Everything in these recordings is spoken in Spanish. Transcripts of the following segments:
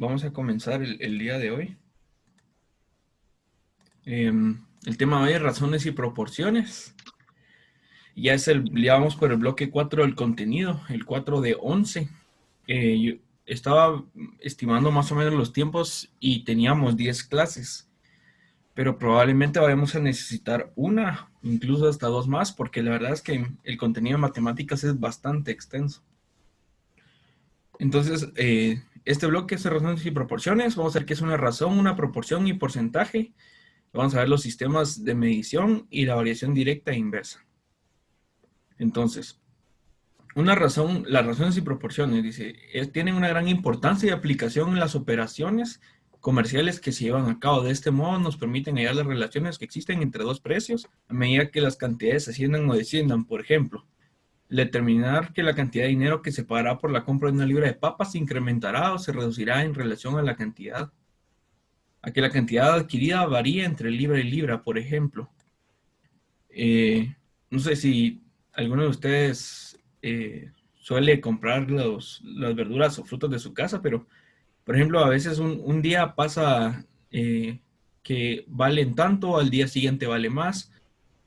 vamos a comenzar el día de hoy. El tema de hoy es razones y proporciones. Ya vamos por el bloque 4 del contenido, el 4 de 11. Yo estaba estimando más o menos los tiempos y teníamos 10 clases, pero probablemente vayamos a necesitar una, incluso hasta dos más, porque la verdad es que el contenido de matemáticas es bastante extenso. Entonces, este bloque es de razones y proporciones. Vamos a ver qué es una razón, una proporción y porcentaje. Vamos a ver los sistemas de medición y la variación directa e inversa. Entonces, las razones y proporciones, dice, tienen una gran importancia y aplicación en las operaciones comerciales que se llevan a cabo. De este modo nos permiten hallar las relaciones que existen entre dos precios a medida que las cantidades asciendan o desciendan. Por ejemplo, determinar que la cantidad de dinero que se pagará por la compra de una libra de papas se incrementará o se reducirá en relación a que la cantidad adquirida varía entre libra y libra, por ejemplo. No sé si alguno de ustedes suele comprar las verduras o frutos de su casa, pero por ejemplo, a veces un día pasa que valen tanto, al día siguiente vale más.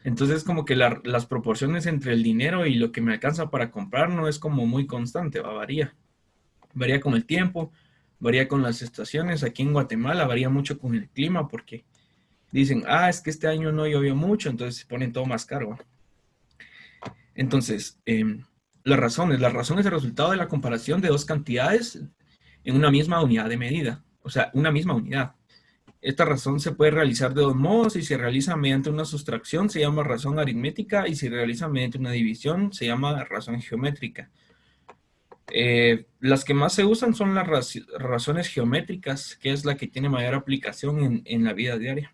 Entonces, como que las proporciones entre el dinero y lo que me alcanza para comprar no es como muy constante, varía. Varía con el tiempo, varía con las estaciones. Aquí en Guatemala varía mucho con el clima porque dicen, es que este año no llovió mucho, entonces se ponen todo más caro. Entonces, las razones es el resultado de la comparación de dos cantidades en una misma unidad de medida, o sea, una misma unidad. Esta razón se puede realizar de dos modos. Si se realiza mediante una sustracción, se llama razón aritmética, y si se realiza mediante una división, se llama razón geométrica. Las que más se usan son las razones geométricas, que es la que tiene mayor aplicación en la vida diaria.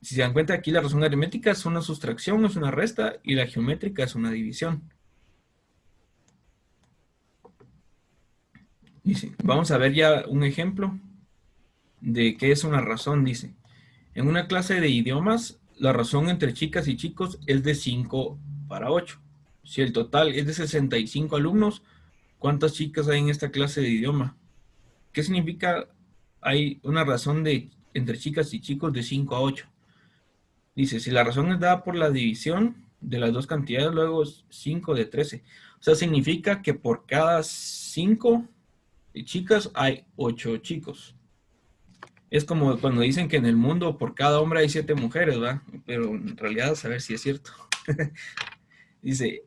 Si se dan cuenta, aquí la razón aritmética es una sustracción, es una resta, y la geométrica es una división. Dice, vamos a ver ya un ejemplo de qué es una razón. Dice, en una clase de idiomas, la razón entre chicas y chicos es de 5 para 8. Si el total es de 65 alumnos, ¿cuántas chicas hay en esta clase de idioma? ¿Qué significa hay una razón entre chicas y chicos de 5 a 8? Dice, si la razón es dada por la división de las dos cantidades, luego es 5 de 13. O sea, significa que por cada 5 chicas hay 8 chicos. Es como cuando dicen que en el mundo por cada hombre hay 7 mujeres, ¿verdad? Pero en realidad a saber si es cierto. Dice,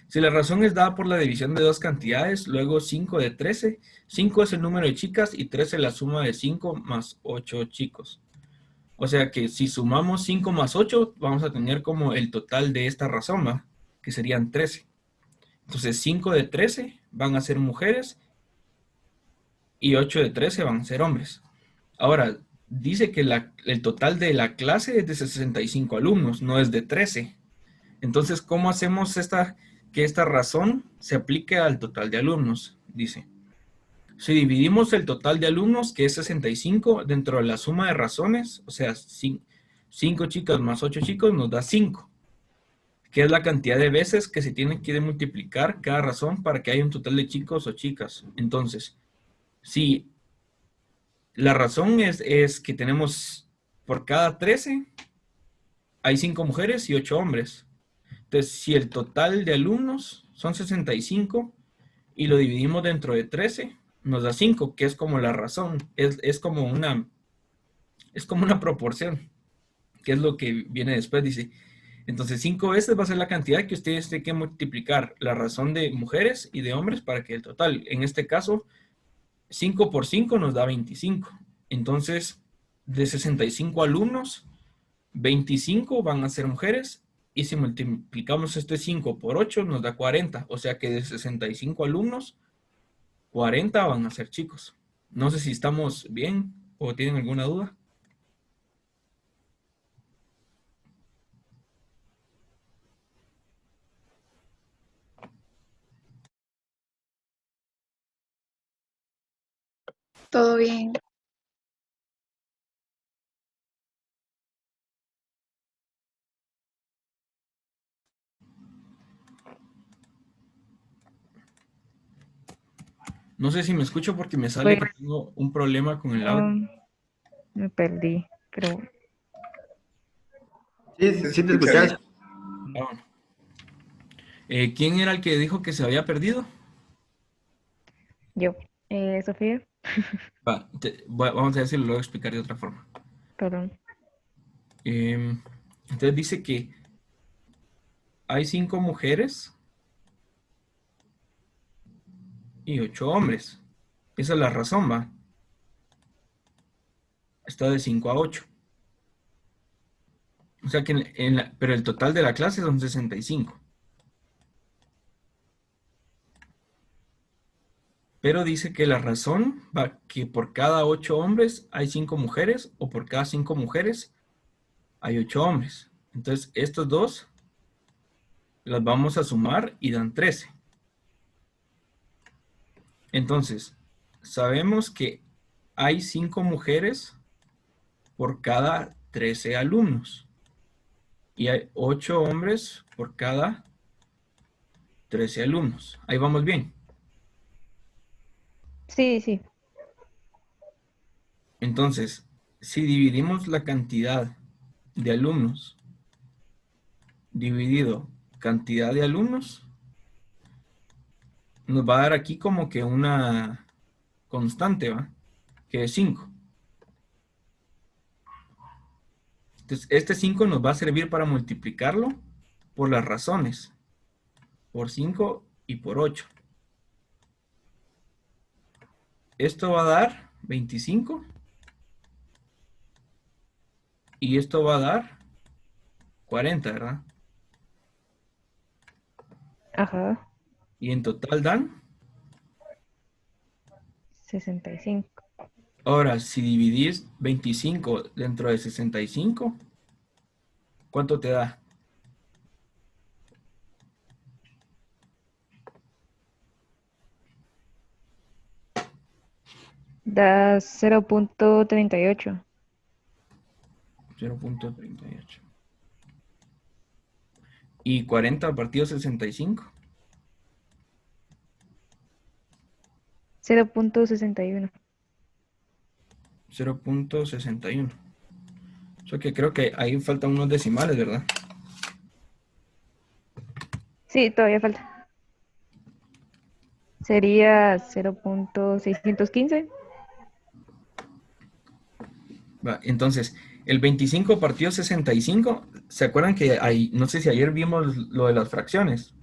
si la razón es dada por la división de dos cantidades, luego 5 de 13. 5 es el número de chicas y 13 la suma de 5 más 8 chicos. O sea que si sumamos 5 más 8, vamos a tener como el total de esta razón, ¿va? Que serían 13. Entonces 5 de 13 van a ser mujeres y 8 de 13 van a ser hombres. Ahora, dice que el total de la clase es de 65 alumnos, no es de 13. Entonces, ¿cómo hacemos que esta razón se aplique al total de alumnos? Dice, si dividimos el total de alumnos, que es 65, dentro de la suma de razones, o sea, 5 chicas más 8 chicos nos da 5, que es la cantidad de veces que se tiene que multiplicar cada razón para que haya un total de chicos o chicas. Entonces, si la razón es que tenemos por cada 13, hay 5 mujeres y 8 hombres. Entonces, si el total de alumnos son 65 y lo dividimos dentro de 13, nos da 5, que es como la razón, es como una proporción, que es lo que viene después, dice. Entonces, 5 veces va a ser la cantidad que ustedes tienen que multiplicar la razón de mujeres y de hombres para que el total, en este caso, 5 por 5 nos da 25. Entonces, de 65 alumnos, 25 van a ser mujeres, y si multiplicamos este 5 por 8 nos da 40. O sea que de 65 alumnos, 40 van a ser chicos. No sé si estamos bien o tienen alguna duda. Todo bien. No sé si me escucho porque me sale Pues, que tengo un problema con el audio. me perdí, pero Sí, sí te escuchas. Ah, bueno. ¿Quién era el que dijo que se había perdido? yo, Sofía, Vamos a ver si lo voy a explicar de otra forma. perdón. Em, entonces dice que hay 5 mujeres y 8 hombres. Esa es la razón, va. Está de 5 a 8. O sea que pero el total de la clase son 65. Pero dice que la razón va que por cada 8 hombres hay 5 mujeres o por cada 5 mujeres hay 8 hombres. Entonces estos dos las vamos a sumar y dan 13. Entonces, sabemos que hay 5 mujeres por cada 13 alumnos y hay 8 hombres por cada 13 alumnos. Ahí vamos bien. Sí, sí, Entonces, si dividimos la cantidad de alumnos dividido cantidad de alumnos, nos va a dar aquí como que una constante, ¿va? Que es 5. Entonces, este 5 nos va a servir para multiplicarlo por las razones, por 5 y por 8. Esto va a dar 25 y esto va a dar 40, ¿verdad? ajá, Y en total dan. 65. Ahora, si dividís 25 dentro de 65, ¿cuánto te da? Da 0.38. 0.38. ¿Y 40 partido 65? 0.61. 0.61. O sea que creo que ahí faltan unos decimales, ¿verdad? Sí, todavía falta. Sería 0.615. Va, entonces, el 25 partido 65, ¿se acuerdan que hay, no sé si ayer vimos lo de las fracciones?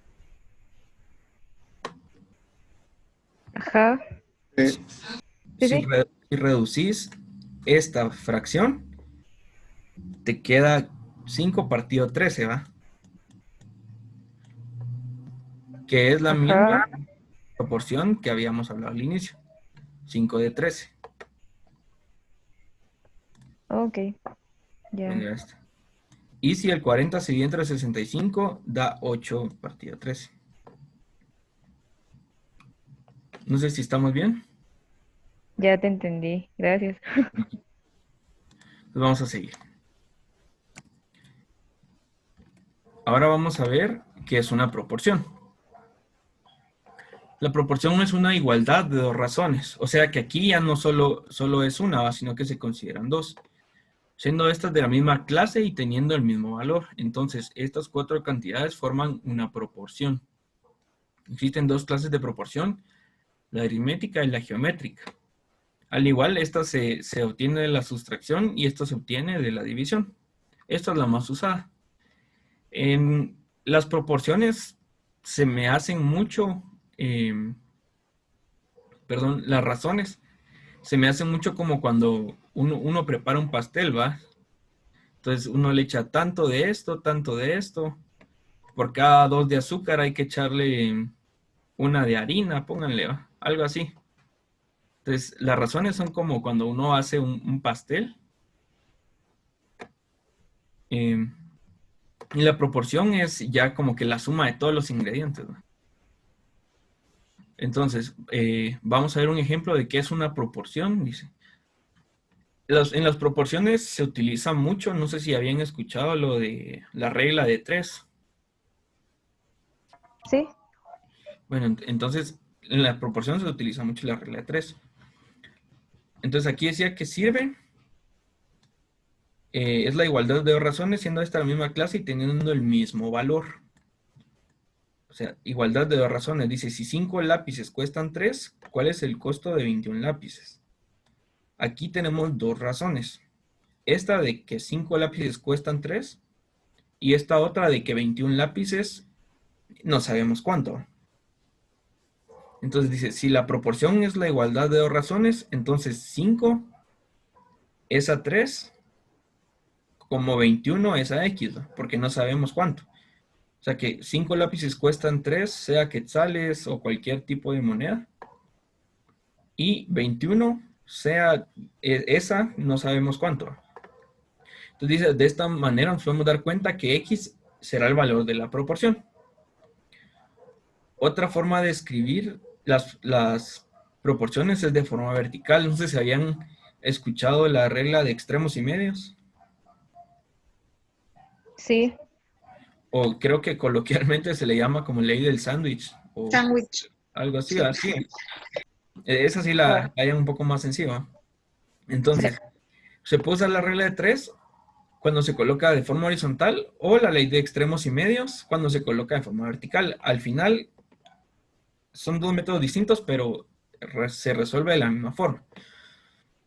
Ajá, Sí. sí, sí. Si reducís esta fracción, te queda 5 partido 13, ¿va? Que es la Ajá, misma proporción que habíamos hablado al inicio, 5 de 13. ok, ya. Venga, esta. Y si el 40 se divide entre 65, da 8 partido 13. No sé si estamos bien. Ya te entendí, gracias. Entonces vamos a seguir. Ahora vamos a ver qué es una proporción. La proporción es una igualdad de dos razones. O sea que aquí ya no solo es una, sino que se consideran dos. Siendo estas de la misma clase y teniendo el mismo valor. Entonces, estas 4 cantidades forman una proporción. Existen 2 clases de proporción, la aritmética y la geométrica. Al igual, esta se obtiene de la sustracción y esto se obtiene de la división. Esta es la más usada. En las proporciones se me hacen mucho, perdón, las razones se me hacen mucho como cuando uno prepara un pastel, ¿va? Entonces uno le echa tanto de esto. Por cada 2 de azúcar hay que echarle una de harina, pónganle, ¿va? Algo así. Entonces, las razones son como cuando uno hace un pastel. eh, y la proporción es ya como que la suma de todos los ingredientes, ¿va? Entonces, vamos a ver un ejemplo de qué es una proporción. Dice, en las proporciones se utiliza mucho, no sé si habían escuchado lo de la regla de 3. Sí, Bueno, entonces en la proporción se utiliza mucho la regla de 3. Entonces aquí decía que sirve, es la igualdad de dos razones, siendo esta la misma clase y teniendo el mismo valor. O sea, igualdad de dos razones. Dice, si 5 lápices cuestan 3, ¿cuál es el costo de 21 lápices? Aquí tenemos dos razones. Esta de que 5 lápices cuestan 3 y esta otra de que 21 lápices no sabemos cuánto. Entonces dice, si la proporción es la igualdad de dos razones, entonces 5 es a 3, como 21 es a X, ¿no? Porque no sabemos cuánto. O sea que 5 lápices cuestan 3, sea quetzales o cualquier tipo de moneda. Y 21, sea esa, no sabemos cuánto. Entonces dice, de esta manera nos podemos dar cuenta que X será el valor de la proporción. Otra forma de escribir las proporciones es de forma vertical. No sé si habían escuchado la regla de extremos y medios. Sí, O creo que coloquialmente se le llama como ley del sándwich. O Sándwich. algo así, Sí. así. Esa sí va. la hay un poco más sencilla. Sí. Entonces, se puede usar la regla de 3 cuando se coloca de forma horizontal o la ley de extremos y medios cuando se coloca de forma vertical. Al final, son dos métodos distintos, pero se resuelve de la misma forma.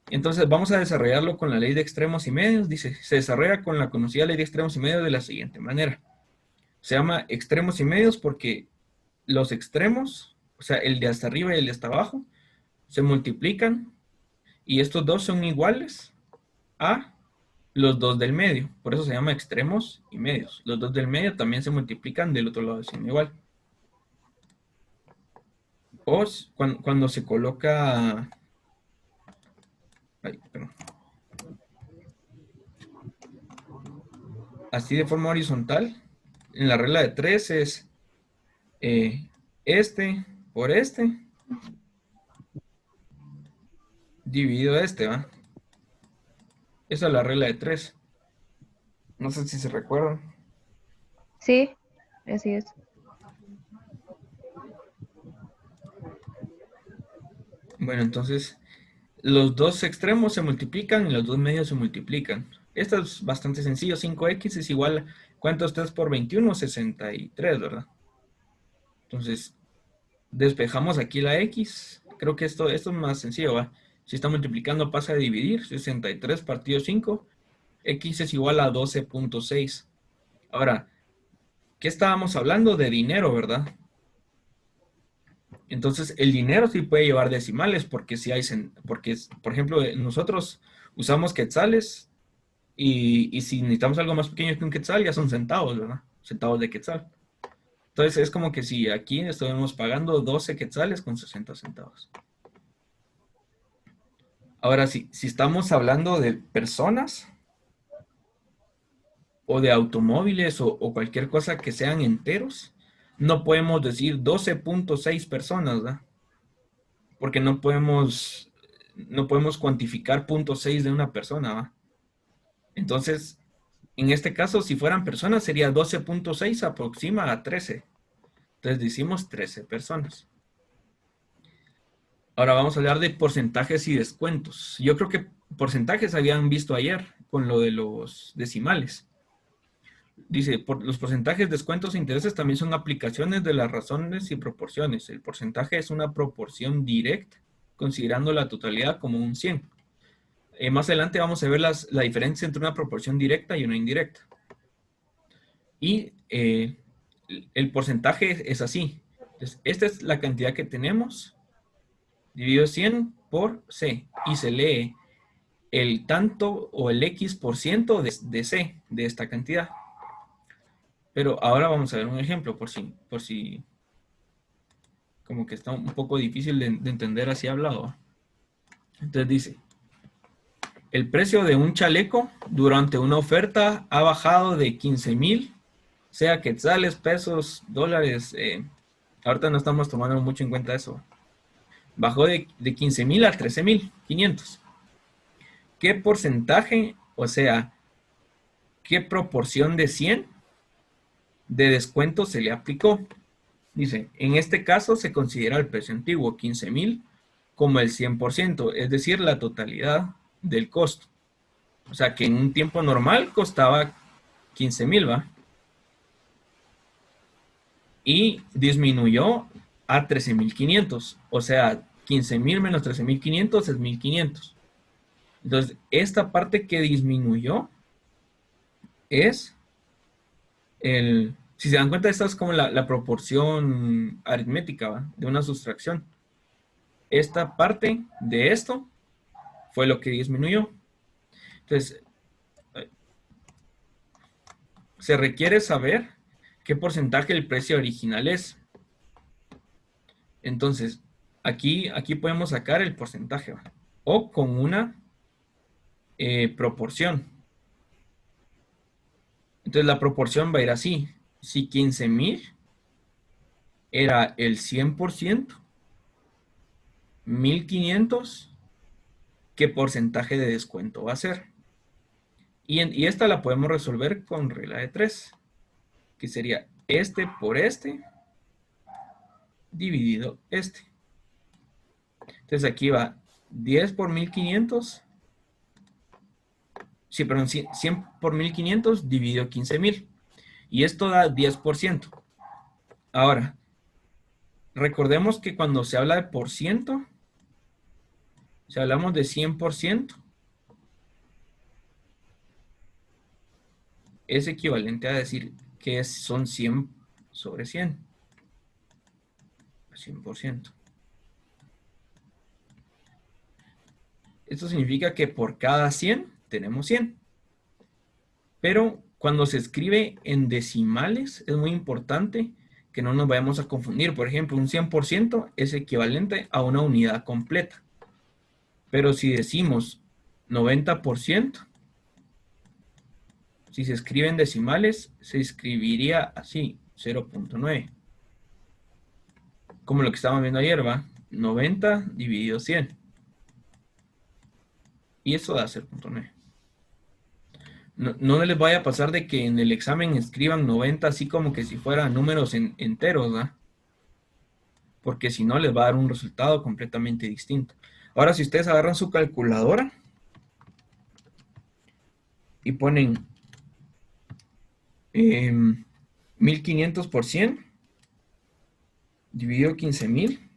Entonces, vamos a desarrollarlo con la ley de extremos y medios. Dice, se desarrolla con la conocida ley de extremos y medios de la siguiente manera. Se llama extremos y medios porque los extremos, o sea, el de hasta arriba y el de hasta abajo, se multiplican y estos dos son iguales a los dos del medio. Por eso se llama extremos y medios. Los dos del medio también se multiplican del otro lado, son igual. O cuando se coloca... Ay, perdón. Así de forma horizontal, en la regla de 3 es este por este dividido este, ¿va? Esa es la regla de 3. No sé si se recuerdan. Sí, así es. Bueno, entonces los dos extremos se multiplican y los dos medios se multiplican. Esto es bastante sencillo. 5x es igual a, ¿cuánto es 3 por 21? 63, ¿verdad? Entonces, despejamos aquí la x. Creo que esto es más sencillo, ¿va? Si está multiplicando pasa a dividir. 63 partido 5. X es igual a 12.6. Ahora, ¿qué estábamos hablando? De dinero, ¿verdad? Entonces, el dinero sí puede llevar decimales porque si hay, porque, por ejemplo, nosotros usamos quetzales y si necesitamos algo más pequeño que un quetzal, ya son centavos, ¿verdad? Centavos de quetzal. Entonces, es como que si aquí estuviéramos pagando 12 quetzales con 60 centavos. Ahora, si estamos hablando de personas o de automóviles o cualquier cosa que sean enteros, no podemos decir 12.6 personas, ¿verdad? Porque no podemos cuantificar 0.6 de una persona, ¿va? Entonces, en este caso, si fueran personas, sería 12.6 aproxima a 13. Entonces decimos 13 personas. Ahora vamos a hablar de porcentajes y descuentos. Yo creo que porcentajes habían visto ayer con lo de los decimales. Dice, los porcentajes, descuentos e intereses también son aplicaciones de las razones y proporciones. El porcentaje es una proporción directa, considerando la totalidad como un 100. Más adelante vamos a ver la diferencia entre una proporción directa y una indirecta. Y el porcentaje es así. Entonces, esta es la cantidad que tenemos, dividido 100 por C. Y se lee el tanto o el X% de C, de esta cantidad. Pero ahora vamos a ver un ejemplo, por si como que está un poco difícil de entender así hablado. Entonces dice, el precio de un chaleco durante una oferta ha bajado de 15,000, sea quetzales, pesos, dólares. Ahorita no estamos tomando mucho en cuenta eso. Bajó de 15,000 a 13,500. ¿Qué porcentaje, o sea, qué proporción de 100 de descuento se le aplicó? Dice, en este caso se considera el precio antiguo, 15,000, como el 100%, es decir, la totalidad del costo. O sea, que en un tiempo normal costaba 15,000, ¿va? Y disminuyó a 13,500. O sea, 15,000 menos 13,500 es 1,500. Entonces, esta parte que disminuyó es si se dan cuenta, esta es como la proporción aritmética, ¿va? De una sustracción. Esta parte de esto fue lo que disminuyó. Entonces, se requiere saber qué porcentaje del precio original es. Entonces, aquí podemos sacar el porcentaje, ¿va? O con una proporción. Entonces, la proporción va a ir así. Si 15,000 era el 100%, 1,500, ¿qué porcentaje de descuento va a ser? Y esta la podemos resolver con regla de 3, que sería este por este dividido este. Entonces aquí va 10 por 1,500. Sí, perdón, 100 por 1,500 dividido 15,000. Y esto da 10%. Ahora, recordemos que cuando se habla de por ciento, si hablamos de 100%, es equivalente a decir que son 100 sobre 100. 100%. Esto significa que por cada 100 tenemos 100. Pero cuando se escribe en decimales es muy importante que no nos vayamos a confundir. Por ejemplo, un 100% es equivalente a una unidad completa. Pero si decimos 90%, si se escribe en decimales, se escribiría así, 0.9. Como lo que estábamos viendo ayer, ¿va? 90 dividido 100. Y eso da 0.9. No les vaya a pasar de que en el examen escriban 90 así como que si fueran números enteros, ¿va? Porque si no les va a dar un resultado completamente distinto. Ahora, si ustedes agarran su calculadora y ponen 1,500 por 100 dividido 15,000,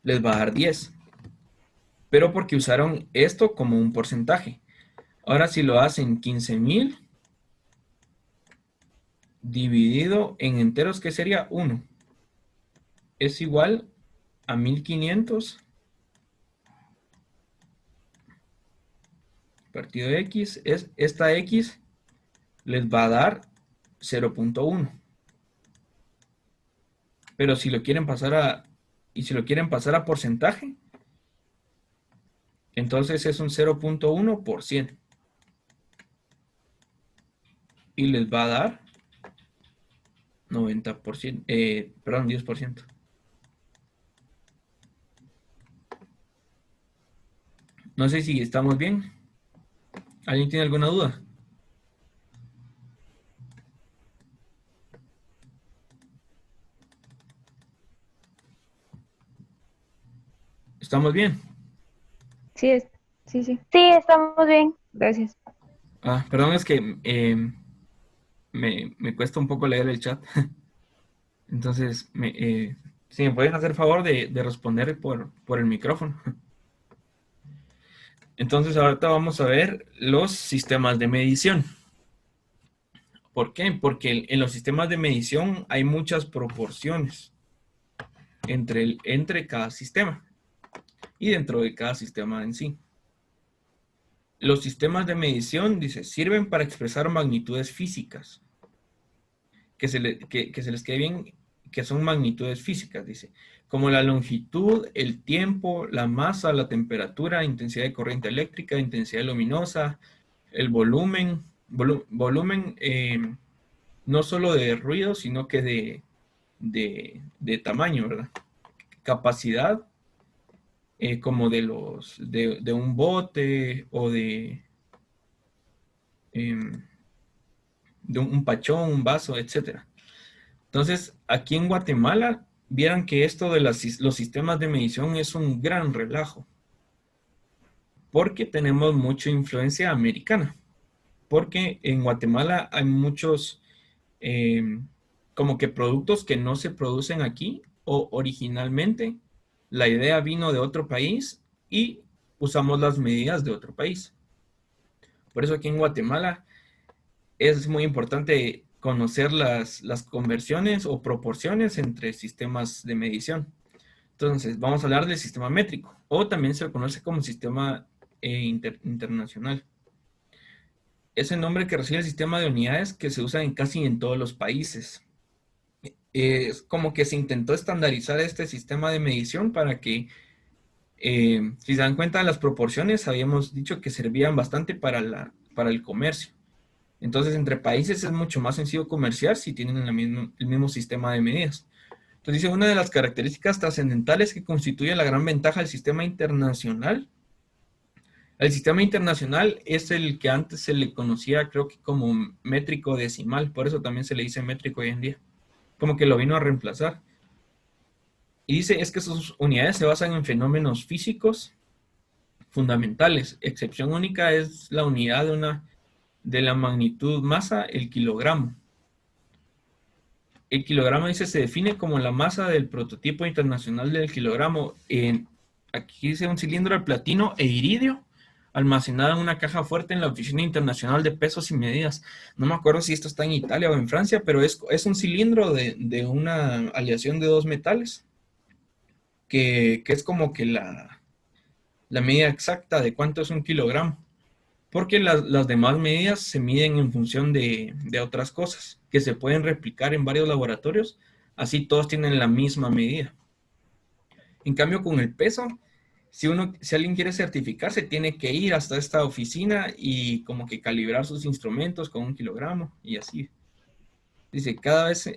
les va a dar 10. Pero porque usaron esto como un porcentaje. Ahora, si lo hacen 15,000 dividido en enteros, ¿qué sería? 1. Es igual a 1,500 partido de X. Esta X les va a dar 0.1. Pero si lo quieren pasar a porcentaje, entonces es un 0.1 por 100. Y les va a dar 90%, perdón, 10%. No sé si estamos bien. ¿Alguien tiene alguna duda? ¿Estamos bien? Sí, sí, sí. Sí, estamos bien. Gracias. Perdón, es que me cuesta un poco leer el chat. Entonces, si me pueden hacer favor de responder por el micrófono. Entonces, ahorita vamos a ver los sistemas de medición. ¿Por qué? Porque en los sistemas de medición hay muchas proporciones entre cada sistema y dentro de cada sistema en sí. Los sistemas de medición, dice, sirven para expresar magnitudes físicas. Que se les quede bien, que son magnitudes físicas, dice, como la longitud, el tiempo, la masa, la temperatura, intensidad de corriente eléctrica, intensidad luminosa, el volumen, no solo de ruido, sino que de tamaño, ¿verdad? Capacidad, como de un bote o de un pachón, un vaso, etcétera. Entonces, aquí en Guatemala, vieran que esto de los sistemas de medición es un gran relajo, porque tenemos mucha influencia americana, porque en Guatemala hay muchos como que productos que no se producen aquí o originalmente la idea vino de otro país y usamos las medidas de otro país. Por eso aquí en Guatemala es muy importante conocer las conversiones o proporciones entre sistemas de medición. Entonces, vamos a hablar del sistema métrico, o también se le conoce como sistema internacional. Es el nombre que recibe el sistema de unidades que se usa en casi en todos los países. Es como que se intentó estandarizar este sistema de medición para que, si se dan cuenta, las proporciones habíamos dicho que servían bastante para el comercio. Entonces, entre países es mucho más sencillo comerciar si tienen el mismo sistema de medidas. Entonces, dice, una de las características trascendentales que constituye la gran ventaja del sistema internacional. El sistema internacional es el que antes se le conocía, creo que como métrico decimal, por eso también se le dice métrico hoy en día. Como que lo vino a reemplazar. Y dice, es que sus unidades se basan en fenómenos físicos fundamentales. Excepción única es la unidad de la magnitud masa, el kilogramo. El kilogramo, dice, se define como la masa del prototipo internacional del kilogramo. Aquí dice un cilindro de platino e iridio almacenado en una caja fuerte en la Oficina Internacional de Pesos y Medidas. No me acuerdo si esto está en Italia o en Francia, pero es un cilindro de una aleación de dos metales, que es como que la medida exacta de cuánto es un kilogramo. Porque las demás medidas se miden en función de otras cosas, que se pueden replicar en varios laboratorios, así todos tienen la misma medida. En cambio, con el peso, si alguien quiere certificarse, tiene que ir hasta esta oficina y como que calibrar sus instrumentos con un kilogramo y así. Dice, cada vez...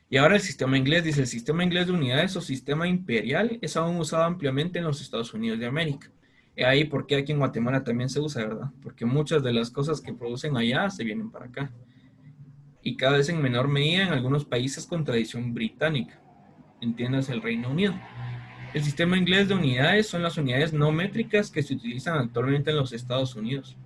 y ahora el sistema inglés, dice, el sistema inglés de unidades o sistema imperial es aún usado ampliamente en los Estados Unidos de América. Y ahí porque aquí en Guatemala también se usa, ¿verdad? Porque muchas de las cosas que producen allá se vienen para acá. Y cada vez en menor medida en algunos países con tradición británica, entiendas el Reino Unido. El sistema inglés de unidades son las unidades no métricas que se utilizan actualmente en los Estados Unidos.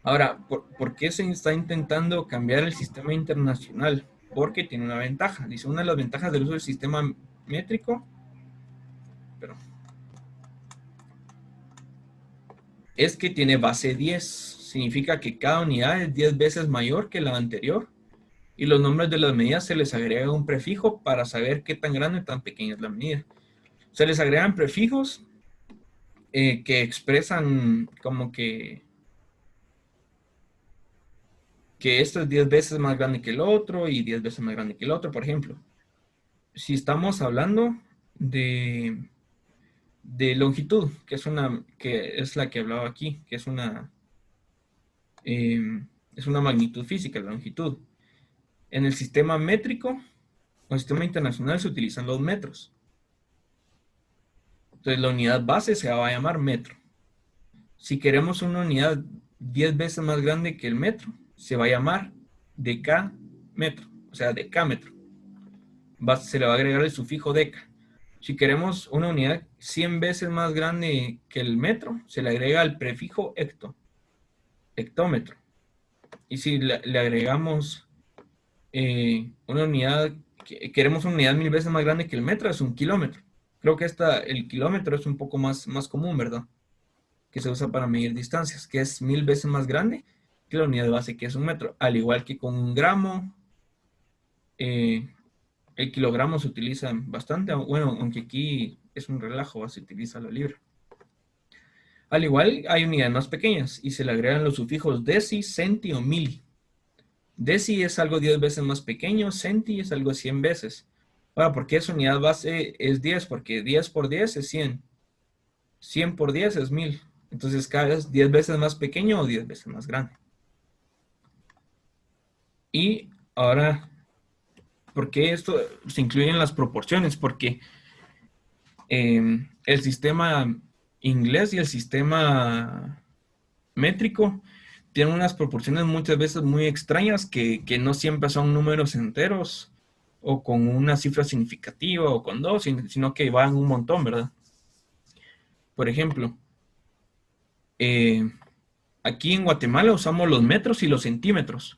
Ahora, ¿por qué se está intentando cambiar el sistema internacional? Porque tiene una ventaja. Dice, una de las ventajas del uso del sistema métrico es que tiene base 10. Significa que cada unidad es 10 veces mayor que la anterior. Y los nombres de las medidas se les agrega un prefijo para saber qué tan grande o tan pequeña es la medida. Se les agregan prefijos que expresan como que esto es 10 veces más grande que el otro y 10 veces más grande que el otro. Por ejemplo, si estamos hablando de longitud, que es la que hablaba aquí, que es una magnitud física, la longitud. En el sistema métrico o sistema internacional se utilizan los metros. Entonces la unidad base se va a llamar metro. Si queremos una unidad 10 veces más grande que el metro, se va a llamar decámetro, o sea, decámetro. Se le va a agregar el sufijo deca. Si queremos una unidad 100 veces más grande que el metro, se le agrega el prefijo hectómetro. Y si le agregamos una unidad, queremos una unidad 1000 veces más grande que el metro, es un kilómetro. Creo que el kilómetro es un poco más común, ¿verdad? Que se usa para medir distancias, que es 1000 veces más grande que la unidad base, que es un metro. Al igual que con un gramo, el kilogramo se utiliza bastante, bueno, aunque aquí es un relajo, se utiliza la libra. Al igual, hay unidades más pequeñas y se le agregan los sufijos deci, centi o mili. Deci es algo 10 veces más pequeño, centi es algo 100 veces. Ahora, ¿por qué su unidad base es 10? Porque 10 por 10 es 100. 100 por 10 es 1000. Entonces, cada vez 10 veces más pequeño o 10 veces más grande. Y ahora, ¿por qué esto se incluye en las proporciones? Porque el sistema inglés y el sistema métrico tienen unas proporciones muchas veces muy extrañas que no siempre son números enteros o con una cifra significativa o con dos, sino que van un montón, ¿verdad? Por ejemplo, eh, aquí en Guatemala usamos los metros y los centímetros,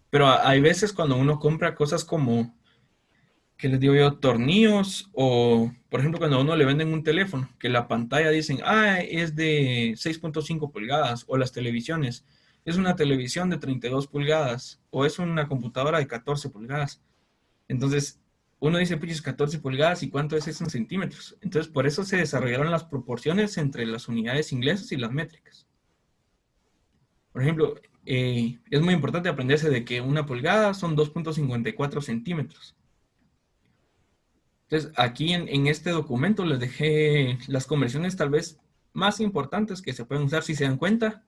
pero hay veces cuando uno compra cosas como, ¿qué les digo yo? Tornillos o, por ejemplo, cuando a uno le venden un teléfono, que la pantalla dicen, es de 6.5 pulgadas, o las televisiones, es una televisión de 32 pulgadas, o es una computadora de 14 pulgadas. Entonces, uno dice, pues 14 pulgadas, ¿y cuánto es eso en centímetros? Entonces, por eso se desarrollaron las proporciones entre las unidades inglesas y las métricas. Por ejemplo, es muy importante aprenderse de que una pulgada son 2.54 centímetros. Entonces, aquí en este documento les dejé las conversiones tal vez más importantes que se pueden usar si se dan cuenta.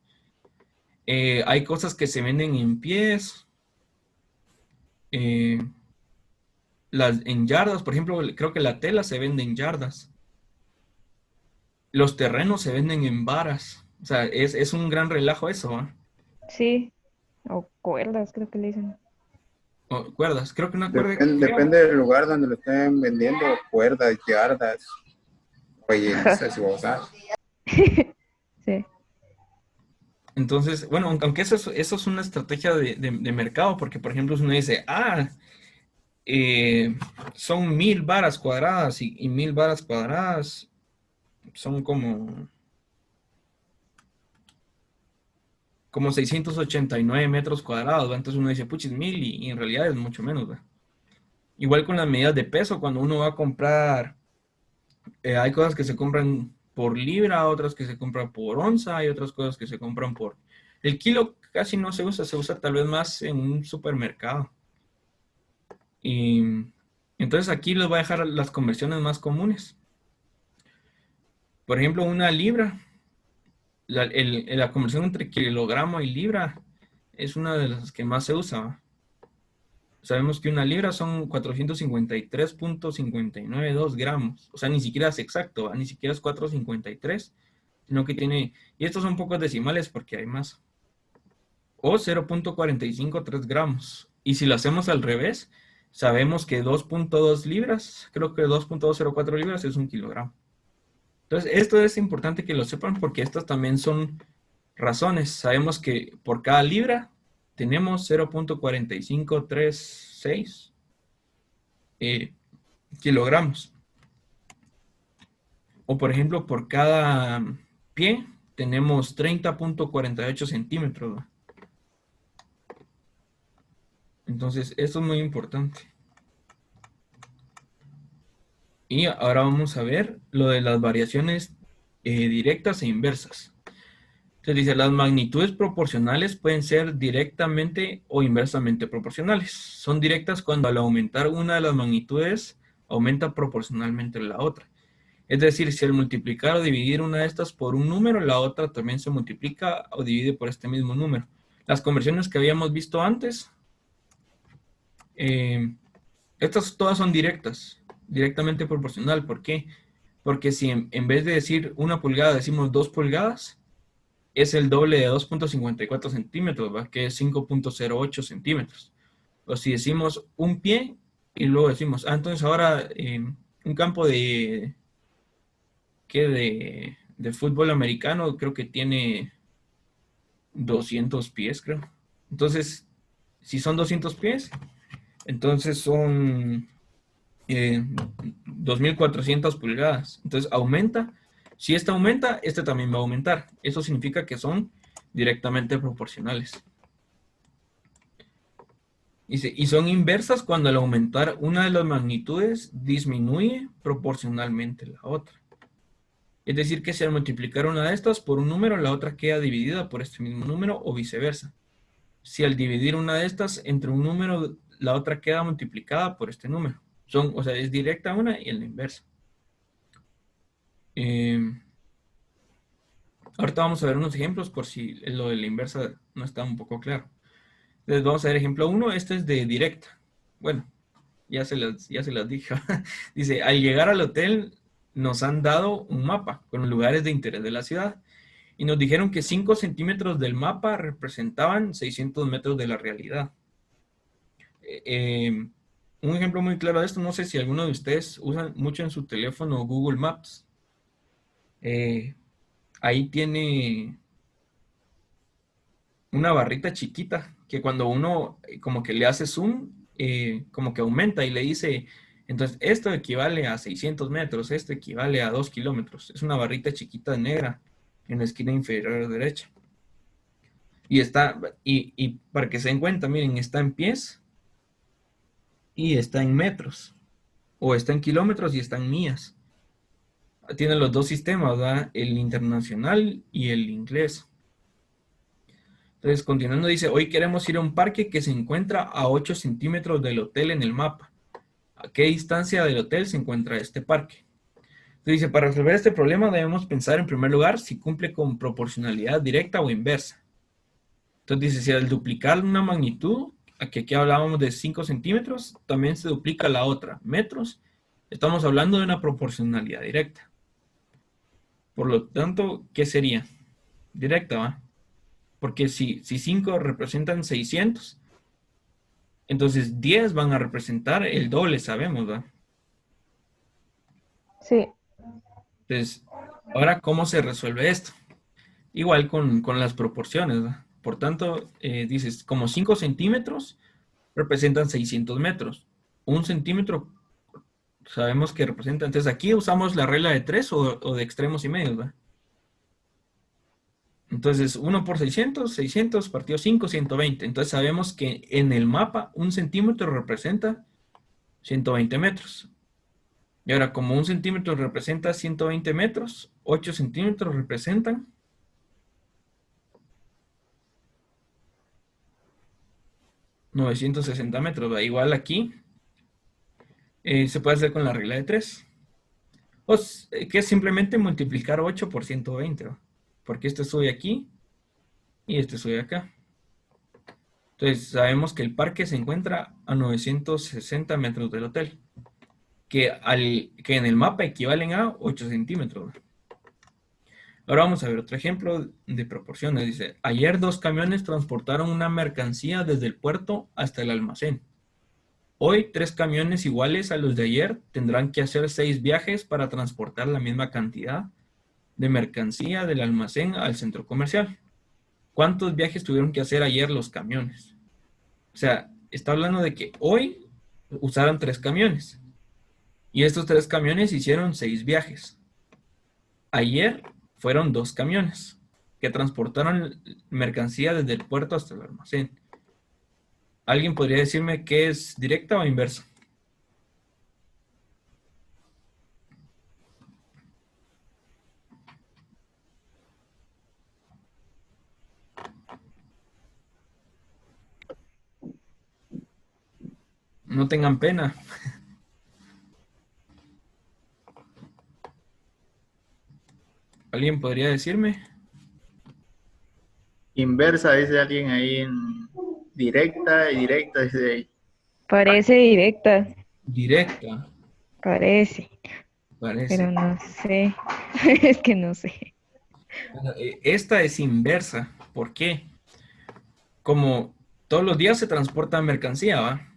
Hay cosas que se venden en pies, eh, en yardas, por ejemplo, creo que la tela se vende en yardas. Los terrenos se venden en varas. O sea, es un gran relajo eso, ¿ah? Sí, o cuerdas, creo que le dicen. O cuerdas. Creo que una cuerda creo. Depende del lugar donde lo estén vendiendo, cuerdas, yardas, rellenizas y bozadas. Sí, Entonces, bueno, aunque eso es una estrategia de mercado, porque por ejemplo uno dice, son 1000 varas cuadradas y 1000 varas cuadradas son como 689 metros cuadrados, ¿va? Entonces uno dice, puchis, 1000 y en realidad es mucho menos, ¿va? Igual con las medidas de peso, cuando uno va a comprar, hay cosas que se compran por libra, otras que se compran por onza, hay otras cosas que se compran por... El kilo casi no se usa tal vez más en un supermercado. Y entonces aquí les voy a dejar las conversiones más comunes. Por ejemplo, una libra, la conversión entre kilogramo y libra es una de las que más se usa, ¿va? Sabemos que una libra son 453.592 gramos. O sea, ni siquiera es exacto, ¿va? Ni siquiera es 453, sino que tiene... Y estos son pocos decimales porque hay más. O 0.453 gramos. Y si lo hacemos al revés, sabemos que 2.2 libras, creo que 2.204 libras es un kilogramo. Entonces, esto es importante que lo sepan porque estas también son razones. Sabemos que por cada libra tenemos 0.4536 kilogramos. O por ejemplo, por cada pie tenemos 30.48 centímetros, ¿va? Entonces, esto es muy importante. Y ahora vamos a ver lo de las variaciones directas e inversas. Se dice, las magnitudes proporcionales pueden ser directamente o inversamente proporcionales. Son directas cuando al aumentar una de las magnitudes aumenta proporcionalmente la otra. Es decir, si al multiplicar o dividir una de estas por un número, la otra también se multiplica o divide por este mismo número. Las conversiones que habíamos visto antes, estas todas son directas, directamente proporcional. ¿Por qué? Porque si en vez de decir 1 pulgada decimos 2 pulgadas, es el doble de 2.54 centímetros, ¿va? Que es 5.08 centímetros. O si decimos un pie y luego decimos, entonces ahora un campo de fútbol americano creo que tiene 200 pies, creo. Entonces, si son 200 pies, entonces son 2.400 pulgadas. Entonces aumenta. Si esta aumenta, este también va a aumentar. Eso significa que son directamente proporcionales. Dice, y son inversas cuando al aumentar una de las magnitudes disminuye proporcionalmente la otra. Es decir, que si al multiplicar una de estas por un número, la otra queda dividida por este mismo número o viceversa. Si al dividir una de estas entre un número, la otra queda multiplicada por este número. O sea, es directa una y en la inversa. Ahorita vamos a ver unos ejemplos por si lo de la inversa no está un poco claro. Entonces vamos a ver ejemplo 1. Este es de directa. Bueno, ya se las dije. Dice, al llegar al hotel nos han dado un mapa con los lugares de interés de la ciudad Y nos dijeron que 5 centímetros del mapa representaban 600 metros de la realidad. Un ejemplo muy claro de esto, no sé si alguno de ustedes usan mucho en su teléfono Google Maps. Ahí tiene una barrita chiquita que cuando uno como que le hace zoom, como que aumenta y le dice, entonces esto equivale a 600 metros, esto equivale a 2 kilómetros. Es una barrita chiquita negra en la esquina inferior derecha. Y está, y para que se den cuenta, miren, está en pies y está en metros, o está en kilómetros y está en millas. Tiene los dos sistemas, ¿verdad? El internacional y el inglés. Entonces, continuando, dice, hoy queremos ir a un parque que se encuentra a 8 centímetros del hotel en el mapa. ¿A qué distancia del hotel se encuentra este parque? Entonces dice, para resolver este problema debemos pensar en primer lugar si cumple con proporcionalidad directa o inversa. Entonces dice, si al duplicar una magnitud, aquí hablábamos de 5 centímetros, también se duplica la otra, metros. Estamos hablando de una proporcionalidad directa. Por lo tanto, ¿qué sería? Directa, ¿va? Porque si 5 representan 600, entonces 10 van a representar el doble, sabemos, ¿va? Sí. Entonces, ahora, ¿cómo se resuelve esto? Igual con las proporciones, ¿va? Por tanto, dices, como 5 centímetros representan 600 metros. 1 centímetro sabemos que representa. Entonces, aquí usamos la regla de 3 o de extremos y medios, ¿va? Entonces, 1 por 600, 600 partido 5, 120. Entonces, sabemos que en el mapa 1 centímetro representa 120 metros. Y ahora, como 1 centímetro representa 120 metros, 8 centímetros representan 960 metros. ¿Va? Igual aquí se puede hacer con la regla de 3. Que es simplemente multiplicar 8 por 120. ¿Va? Porque este sube aquí y este sube acá. Entonces sabemos que el parque se encuentra a 960 metros del hotel, que en el mapa equivalen a 8 centímetros. Ahora vamos a ver otro ejemplo de proporciones. Dice, ayer 2 camiones transportaron una mercancía desde el puerto hasta el almacén. Hoy 3 camiones iguales a los de ayer tendrán que hacer 6 viajes para transportar la misma cantidad de mercancía del almacén al centro comercial. ¿Cuántos viajes tuvieron que hacer ayer los camiones? O sea, está hablando de que hoy usaron 3 camiones. Y estos 3 camiones hicieron 6 viajes. Ayer fueron 2 camiones que transportaron mercancía desde el puerto hasta el almacén. ¿Alguien podría decirme qué es directa o inversa? No tengan pena. ¿Alguien podría decirme? Inversa, dice alguien ahí en directa y directa, dice ahí. Parece directa, Directa, parece, parece. pero no sé. Es que no sé. Bueno, esta es inversa. ¿Por qué? Como todos los días se transporta mercancía, ¿va?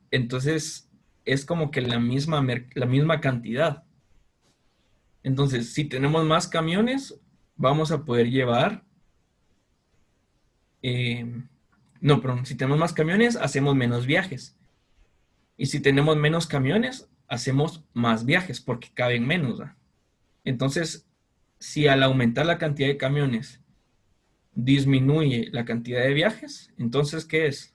Entonces es como que la misma cantidad. Entonces, si tenemos más camiones, vamos a poder llevar... no, perdón, si tenemos más camiones, hacemos menos viajes. Y si tenemos menos camiones, hacemos más viajes porque caben menos, ¿va? Entonces, si al aumentar la cantidad de camiones disminuye la cantidad de viajes, entonces, ¿qué es?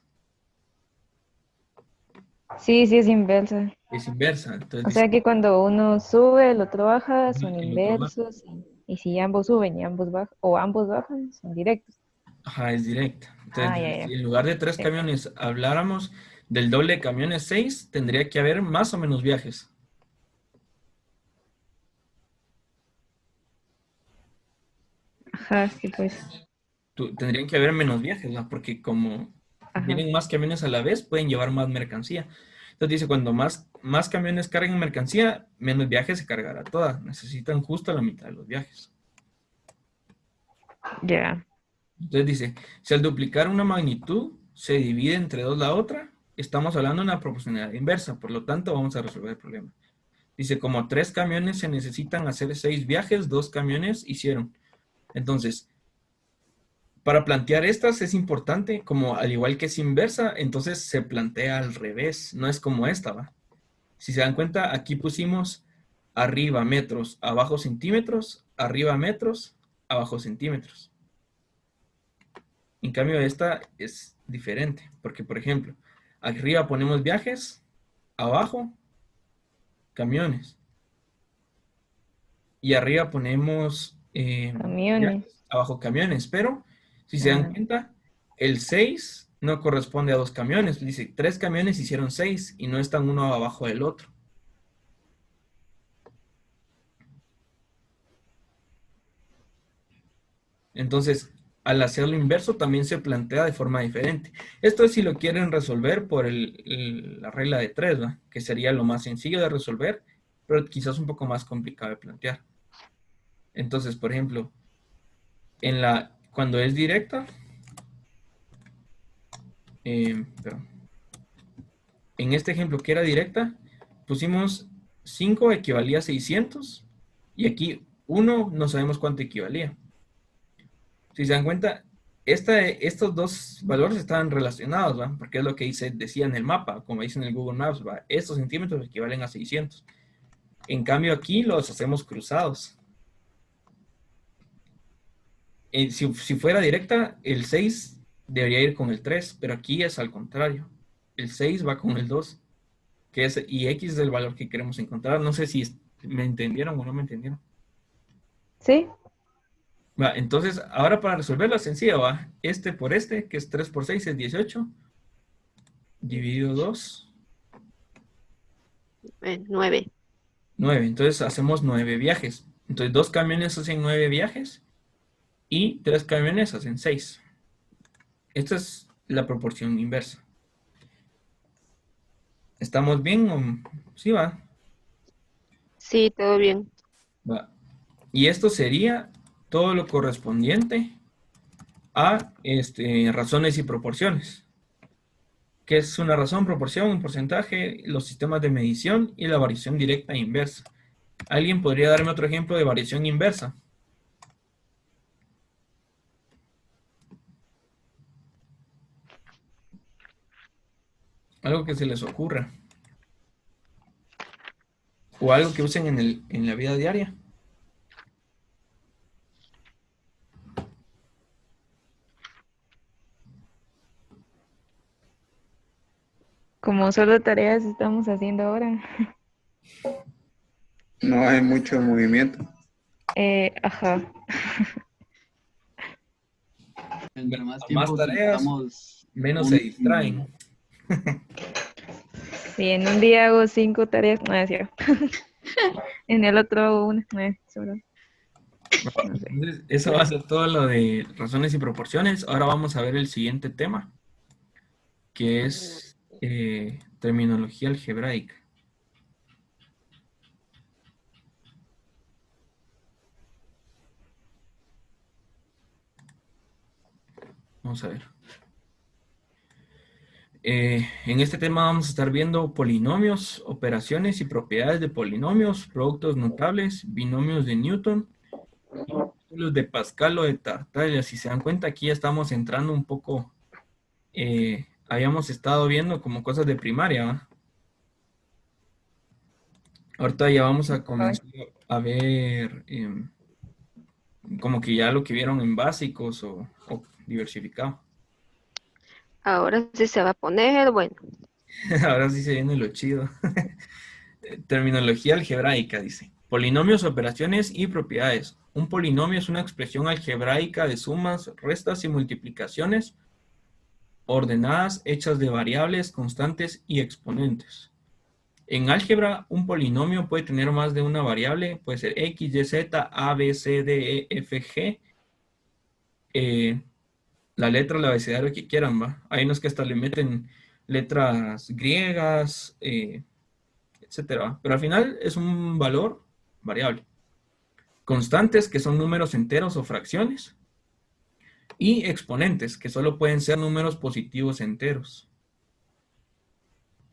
Sí, sí es inversa. Es inversa. Entonces O dice, sea que cuando uno sube, el otro baja, son el otro va. inversos. Y si ambos suben y ambos bajan, o ambos bajan, son directos. Ajá, es directa. Ah, Entonces, ya, ya. si en lugar de 3 Sí. camiones habláramos del doble de camiones 6, tendría que haber más o menos viajes. Ajá, sí, pues. Tendrían que haber menos viajes, ¿no? Porque como Ajá. vienen más camiones a la vez, pueden llevar más mercancía. Entonces dice, cuando más camiones carguen mercancía, menos viajes se cargará toda. Necesitan justo la mitad de los viajes. Ya. Entonces dice, si al duplicar una magnitud se divide entre 2 la otra, estamos hablando de una proporcionalidad inversa, por lo tanto vamos a resolver el problema. Dice, como 3 camiones se necesitan hacer 6 viajes, 2 camiones hicieron. Entonces, para plantear estas es importante, como al igual que es inversa, entonces se plantea al revés, no es como esta, ¿va? Si se dan cuenta, aquí pusimos arriba metros, abajo centímetros, arriba metros, abajo centímetros. En cambio, esta es diferente, porque por ejemplo, arriba ponemos viajes, abajo camiones. Y arriba ponemos Camiones. viajes, abajo camiones. Pero, si se dan Ah, cuenta, el 6 no corresponde a 2 camiones. Dice, 3 camiones hicieron 6 y no están uno abajo del otro. Entonces, al hacerlo inverso también se plantea de forma diferente. Esto es si lo quieren resolver por la regla de 3, ¿va? Que sería lo más sencillo de resolver, pero quizás un poco más complicado de plantear. Entonces, por ejemplo, cuando es directa, perdón. En este ejemplo que era directa, pusimos 5 equivalía a 600 y aquí 1 no sabemos cuánto equivalía. Si se dan cuenta, estos dos valores estaban relacionados, ¿va? Porque es lo que decía en el mapa, como dice en el Google Maps, ¿va? Estos centímetros equivalen a 600. En cambio aquí los hacemos cruzados. Si fuera directa, el 6 debería ir con el 3, pero aquí es al contrario. El 6 va con el 2, y X es el valor que queremos encontrar. No sé si me entendieron o no me entendieron. sí, Va, entonces, ahora para resolverla sencilla, va. Este por este, que es 3 por 6, es 18. Dividido 2, 9. 9. Entonces, hacemos 9 viajes. Entonces, 2 camiones hacen 9 viajes y 3 camiones hacen 6. Esta es la proporción inversa. ¿Estamos bien? Sí, va. Sí, todo bien. Va. Y esto sería todo lo correspondiente a razones y proporciones. ¿Qué es una razón, proporción, un porcentaje, los sistemas de medición y la variación directa e inversa? ¿Alguien podría darme otro ejemplo de variación inversa? Algo que se les ocurra. O algo que usen en la vida diaria. como solo tareas estamos haciendo ahora. No hay mucho movimiento. Ajá. Entre más Más tiempo tareas, utilizamos menos se distraen. Si en un día hago 5 tareas, no es cierto. En el otro hago una, no es solo. No sé. Entonces, eso va a ser todo lo de razones y proporciones. Ahora vamos a ver el siguiente tema, que es terminología algebraica. Vamos a ver. En este tema vamos a estar viendo polinomios, operaciones y propiedades de polinomios, productos notables, binomios de Newton, los de Pascal o de Tartaglia. Si se dan cuenta, aquí ya estamos entrando un poco, habíamos estado viendo como cosas de primaria, ¿va? Ahorita ya vamos a comenzar a ver como que ya lo que vieron en básicos o diversificado. Ahora sí se va a poner, bueno. Ahora sí se viene lo chido. Terminología algebraica, dice. Polinomios, operaciones y propiedades. Un polinomio es una expresión algebraica de sumas, restas y multiplicaciones ordenadas hechas de variables, constantes y exponentes. En álgebra, un polinomio puede tener más de una variable, puede ser X, Y, Z, A, B, C, D, E, F, G. La letra, el abecedario que quieran, ¿va? Hay unos que hasta le meten letras griegas, etcétera, ¿va? Pero al final es un valor variable. Constantes, que son números enteros o fracciones. Y exponentes, que solo pueden ser números positivos enteros.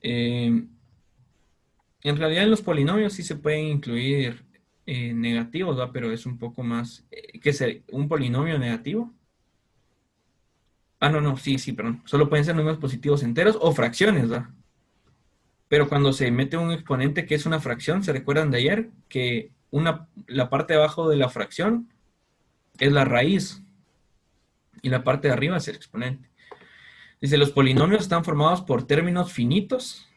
En realidad en los polinomios sí se pueden incluir negativos, ¿va? Pero es un poco más... ¿qué es un polinomio negativo? No, sí, perdón. Solo pueden ser números positivos enteros o fracciones, ¿va? Pero cuando se mete un exponente que es una fracción, ¿se recuerdan de ayer? Que la parte de abajo de la fracción es la raíz y la parte de arriba es el exponente. Dice, los polinomios están formados por términos finitos.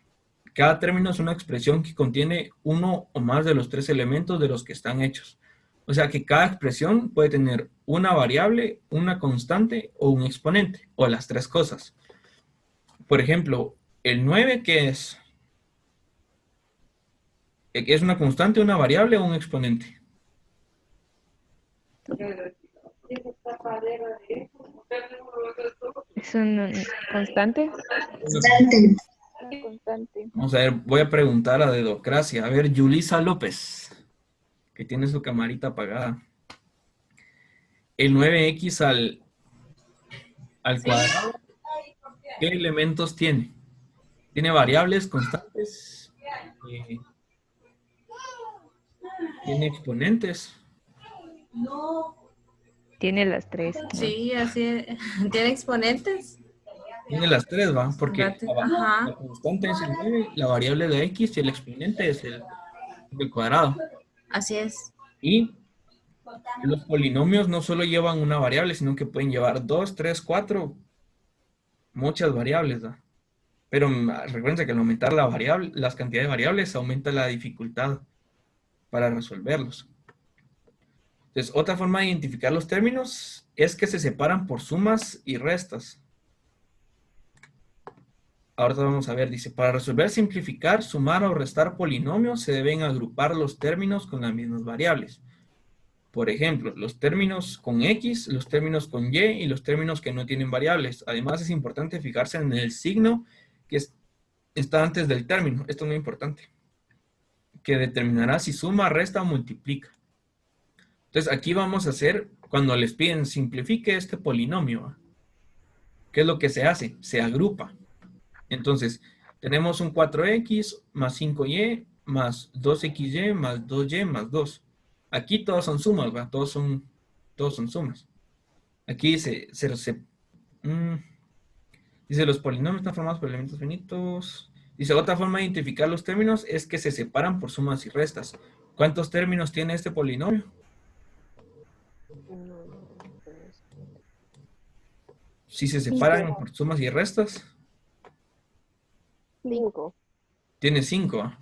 Cada término es una expresión que contiene uno o más de los tres elementos de los que están hechos. O sea que cada expresión puede tener una variable, una constante o un exponente, o las tres cosas. Por ejemplo, el 9, ¿qué es? ¿Es una constante, una variable o un exponente? ¿Es un constante? Constante. Una constante. Vamos a ver, voy a preguntar a Dedocracia. A ver, Yulisa López, que tiene su camarita apagada. El 9x al cuadrado, ¿qué elementos tiene? ¿Tiene variables constantes? ¿Tiene exponentes? Tiene las tres. ¿no? Sí, así es. ¿Tiene exponentes? Tiene las tres, ¿va? Porque Ajá. la constante es el 9, la variable es la x y el exponente es el cuadrado. Así es. Y los polinomios no solo llevan una variable, sino que pueden llevar 2, 3, 4, muchas variables, ¿va? Pero recuerden que al aumentar las cantidades de variables, aumenta la dificultad para resolverlos. Entonces, otra forma de identificar los términos es que se separan por sumas y restas. Ahora vamos a ver, dice, para resolver, simplificar, sumar o restar polinomios, se deben agrupar los términos con las mismas variables. Por ejemplo, los términos con X, los términos con Y y los términos que no tienen variables. Además, es importante fijarse en el signo que está antes del término. Esto es muy importante. Que determinará si suma, resta o multiplica. Entonces, aquí vamos a hacer, cuando les piden simplifique este polinomio, ¿qué es lo que se hace? Se agrupa. Entonces, tenemos un 4x más 5y más 2xy más 2y más 2. Aquí todos son sumas, ¿va? Todos son sumas. Aquí dice, dice, los polinomios están formados por elementos finitos. Dice, otra forma de identificar los términos es que se separan por sumas y restas. ¿Cuántos términos tiene este polinomio? Si se separan por sumas y restas, 5. tiene 5.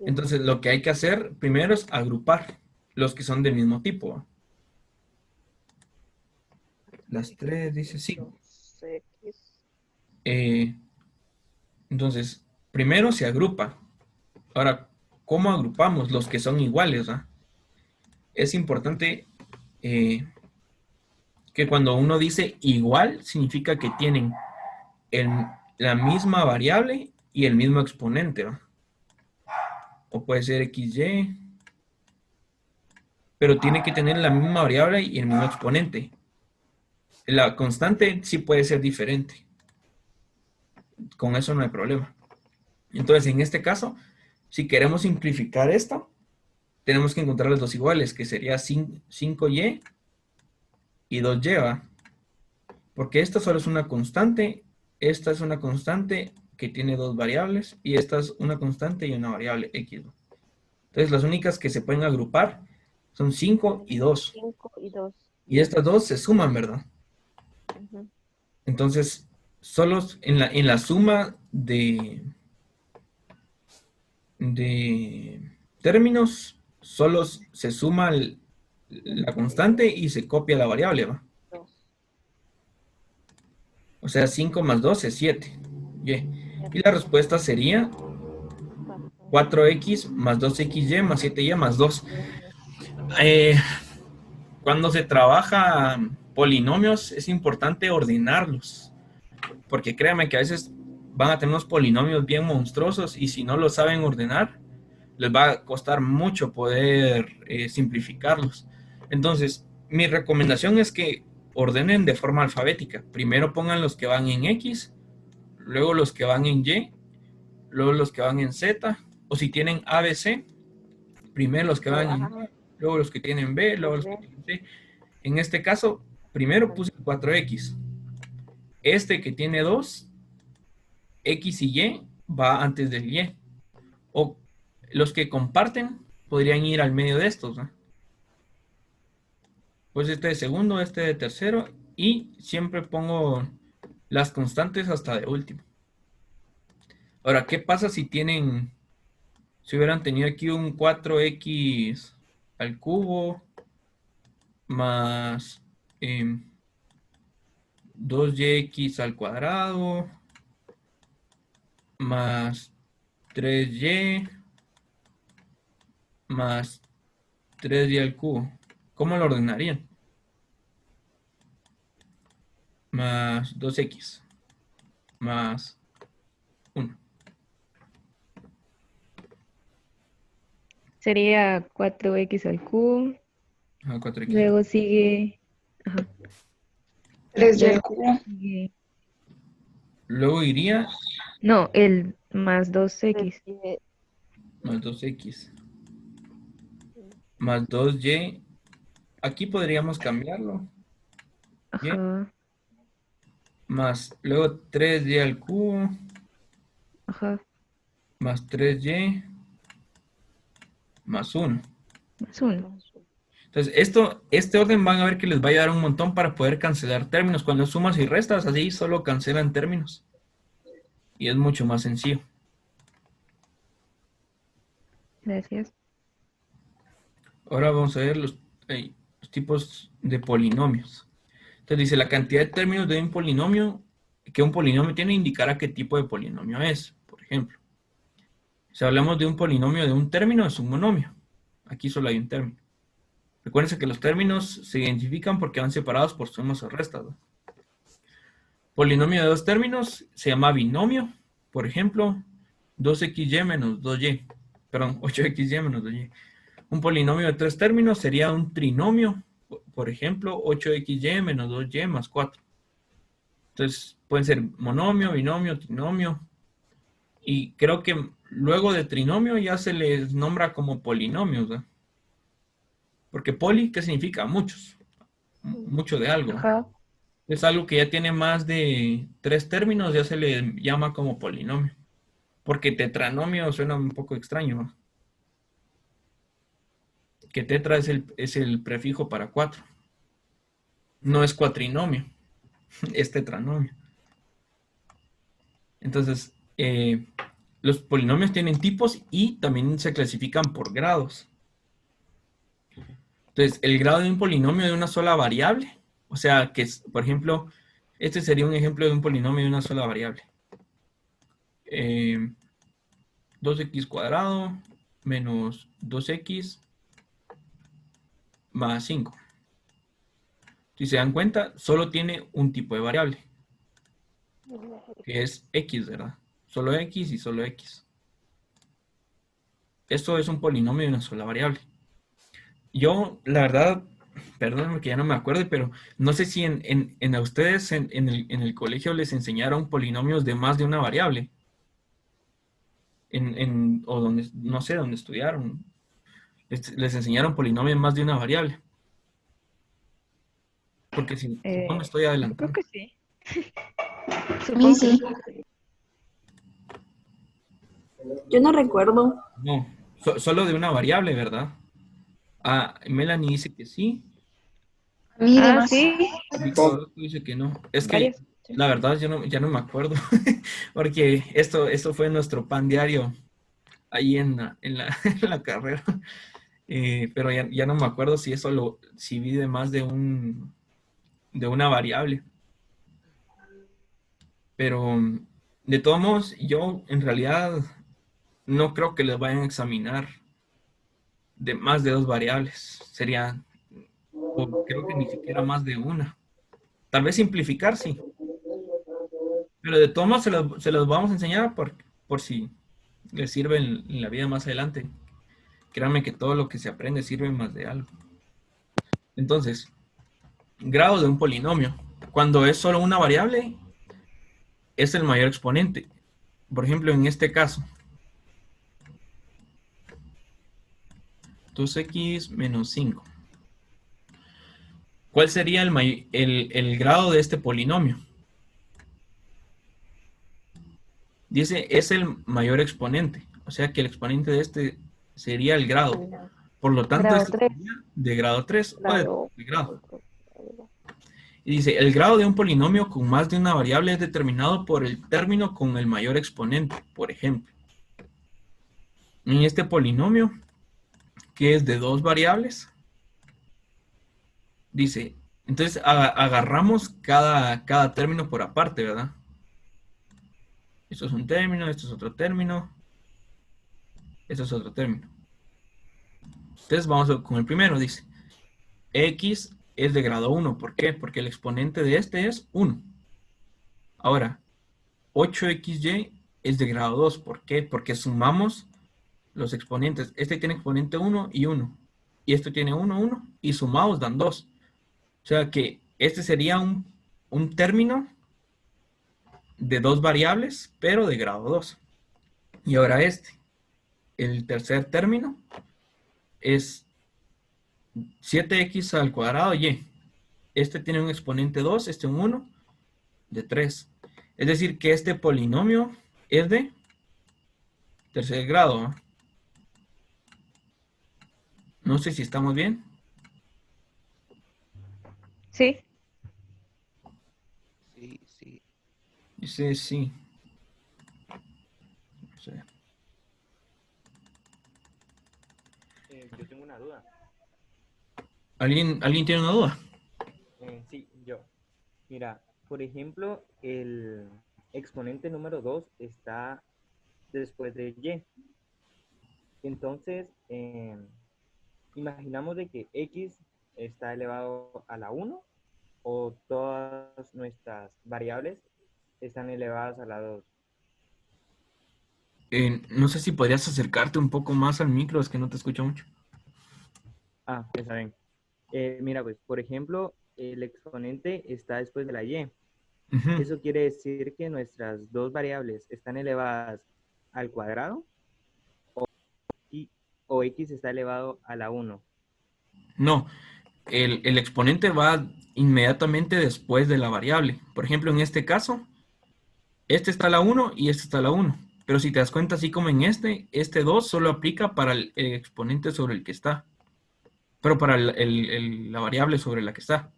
Entonces, lo que hay que hacer primero es agrupar los que son del mismo tipo, ¿va? Las 3 dice 5. Entonces, primero se agrupa. Ahora, ¿cómo agrupamos los que son iguales, ¿va? Es importante que cuando uno dice igual, significa que tienen la misma variable y el mismo exponente, ¿va? O puede ser XY, pero tiene que tener la misma variable y el mismo exponente. La constante sí puede ser diferente. Con eso no hay problema. Entonces, en este caso, si queremos simplificar esto, tenemos que encontrar los dos iguales, que sería 5y y 2y, ¿va? Porque esta solo es una constante, esta es una constante que tiene dos variables, y esta es una constante y una variable x, ¿va? Entonces, las únicas que se pueden agrupar son 5 y 2. 5 y 2. Y estas dos se suman, ¿verdad? Entonces, solo en la suma de términos, solo se suma la constante y se copia la variable, ¿va? O sea, 5 más 2 es 7. Y la respuesta sería 4x más 2xy más 7y más 2. Cuando se trabaja polinomios es importante ordenarlos, porque créanme que a veces van a tener unos polinomios bien monstruosos y si no lo saben ordenar, les va a costar mucho poder simplificarlos. Entonces, mi recomendación es que ordenen de forma alfabética. Primero pongan los que van en X, luego los que van en Y, luego los que van en Z, o si tienen ABC, primero los que van en A, luego los que tienen B, luego los que tienen C. En este caso, primero puse el 4X. Este que tiene 2, X y Y, va antes del Y. O los que comparten podrían ir al medio de estos, ¿no? Pues este de segundo, este de tercero, y siempre pongo las constantes hasta de último. Ahora, ¿qué pasa si hubieran tenido aquí un 4x al cubo más 2x al cuadrado más 3y más 3y al cubo? ¿Cómo lo ordenarían? Más 2x más 1. Sería 4x al cubo. Ajá, 4x. Luego sigue. Ajá. 3y al cubo. sigue- Luego iría No, el más 2x. más 2x más 2y. Aquí podríamos cambiarlo. Ajá. Más luego 3y al cubo Ajá. más 3y más 1. Más 1. Entonces, este orden van a ver que les va a ayudar un montón para poder cancelar términos. Cuando sumas y restas, así solo cancelan términos. Y es mucho más sencillo. Gracias. Ahora vamos a ver los tipos de polinomios. Entonces dice, la cantidad de términos de un polinomio que un polinomio tiene indicará qué tipo de polinomio es. Por ejemplo, si hablamos de un polinomio de un término, es un monomio. Aquí solo hay un término. Recuérdense que los términos se identifican porque van separados por sumas o restas, ¿no? Polinomio de dos términos se llama binomio. Por ejemplo, 2xy menos 2y. Perdón, 8xy menos 2y. Un polinomio de tres términos sería un trinomio. Por ejemplo, 8xy menos 2y más 4. Entonces, pueden ser monomio, binomio, trinomio. Y creo que luego de trinomio ya se les nombra como polinomios, ¿no? Porque poli, ¿qué significa? Muchos. Mucho de algo. Ajá. Es algo que ya tiene más de tres términos, ya se le llama como polinomio. Porque tetranomio suena un poco extraño, ¿no? Que tetra es el prefijo para 4. No es cuatrinomio, es tetranomio. Entonces, los polinomios tienen tipos y también se clasifican por grados. Entonces, el grado de un polinomio de una sola variable, o sea, que es, por ejemplo, este sería un ejemplo de un polinomio de una sola variable. 2x cuadrado menos 2x más 5. Si se dan cuenta, solo tiene un tipo de variable, que es x, ¿verdad? Solo x y solo x. Esto es un polinomio de una sola variable. Yo, la verdad, perdón que ya no me acuerdo, pero no sé si a ustedes en el colegio les enseñaron polinomios de más de una variable. O donde, no sé, donde estudiaron. Les enseñaron polinomios de más de una variable. Porque si no me estoy Creo adelantando. que sí. A mí Supongo que sí. Yo no recuerdo. No, solo de una variable, ¿verdad? Ah, Melanie dice que sí. A mí de Ah, más. sí. Víctor dice que no. Es que Varias. la verdad ya no me acuerdo. Porque esto fue nuestro pan diario ahí en la carrera. Pero ya no me acuerdo si si vi de más de una variable. Pero de todos modos, yo en realidad no creo que les vayan a examinar de más de dos variables. Sería, o creo que ni siquiera más de una. Tal vez simplificar, sí. Pero de todos modos se los vamos a enseñar por si les sirve en la vida más adelante. Créanme que todo lo que se aprende sirve más de algo. Entonces, grado de un polinomio. Cuando es solo una variable, es el mayor exponente. Por ejemplo, en este caso, 2x menos 5. ¿Cuál sería el grado de este polinomio? Dice, es el mayor exponente. O sea que el exponente de este sería el grado. Por lo tanto, Grado este 3. sería de grado 3 o Grado. de grado. Y dice, el grado de un polinomio con más de una variable es determinado por el término con el mayor exponente, por ejemplo. En este polinomio, que es de dos variables, dice, entonces agarramos cada término por aparte, ¿verdad? Esto es un término, esto es otro término, esto es otro término. Entonces vamos con el primero, dice, x es de grado 1. ¿Por qué? Porque el exponente de este es 1. Ahora, 8xy es de grado 2. ¿Por qué? Porque sumamos los exponentes. Este tiene exponente 1 y 1. Y este tiene 1, 1. Y sumados dan 2. O sea que este sería un término de dos variables, pero de grado 2. Y ahora el tercer término, es 7x al cuadrado y. Este tiene un exponente 2, este un 1, de 3. Es decir, que este polinomio es de tercer grado, ¿no? No sé si estamos bien. Sí. Sí, sí. Dice sí. O sea, Yo tengo una duda. ¿Alguien tiene una duda? Sí, yo. Mira, por ejemplo, el exponente número 2 está después de y. Entonces, imaginamos de que x está elevado a la 1 o todas nuestras variables están elevadas a la 2. No sé si podrías acercarte un poco más al micro, es que no te escucho mucho. Ah, está bien. Mira, pues, por ejemplo, el exponente está después de la y. Ujú. Eso quiere decir que nuestras dos variables están elevadas al cuadrado o x está elevado a la 1. No, el exponente va inmediatamente después de la variable. Por ejemplo, en este caso, este está a la 1 y este está a la 1. Pero si te das cuenta, así como en este 2 solo aplica para el exponente sobre el que está. Pero para la variable sobre la que está.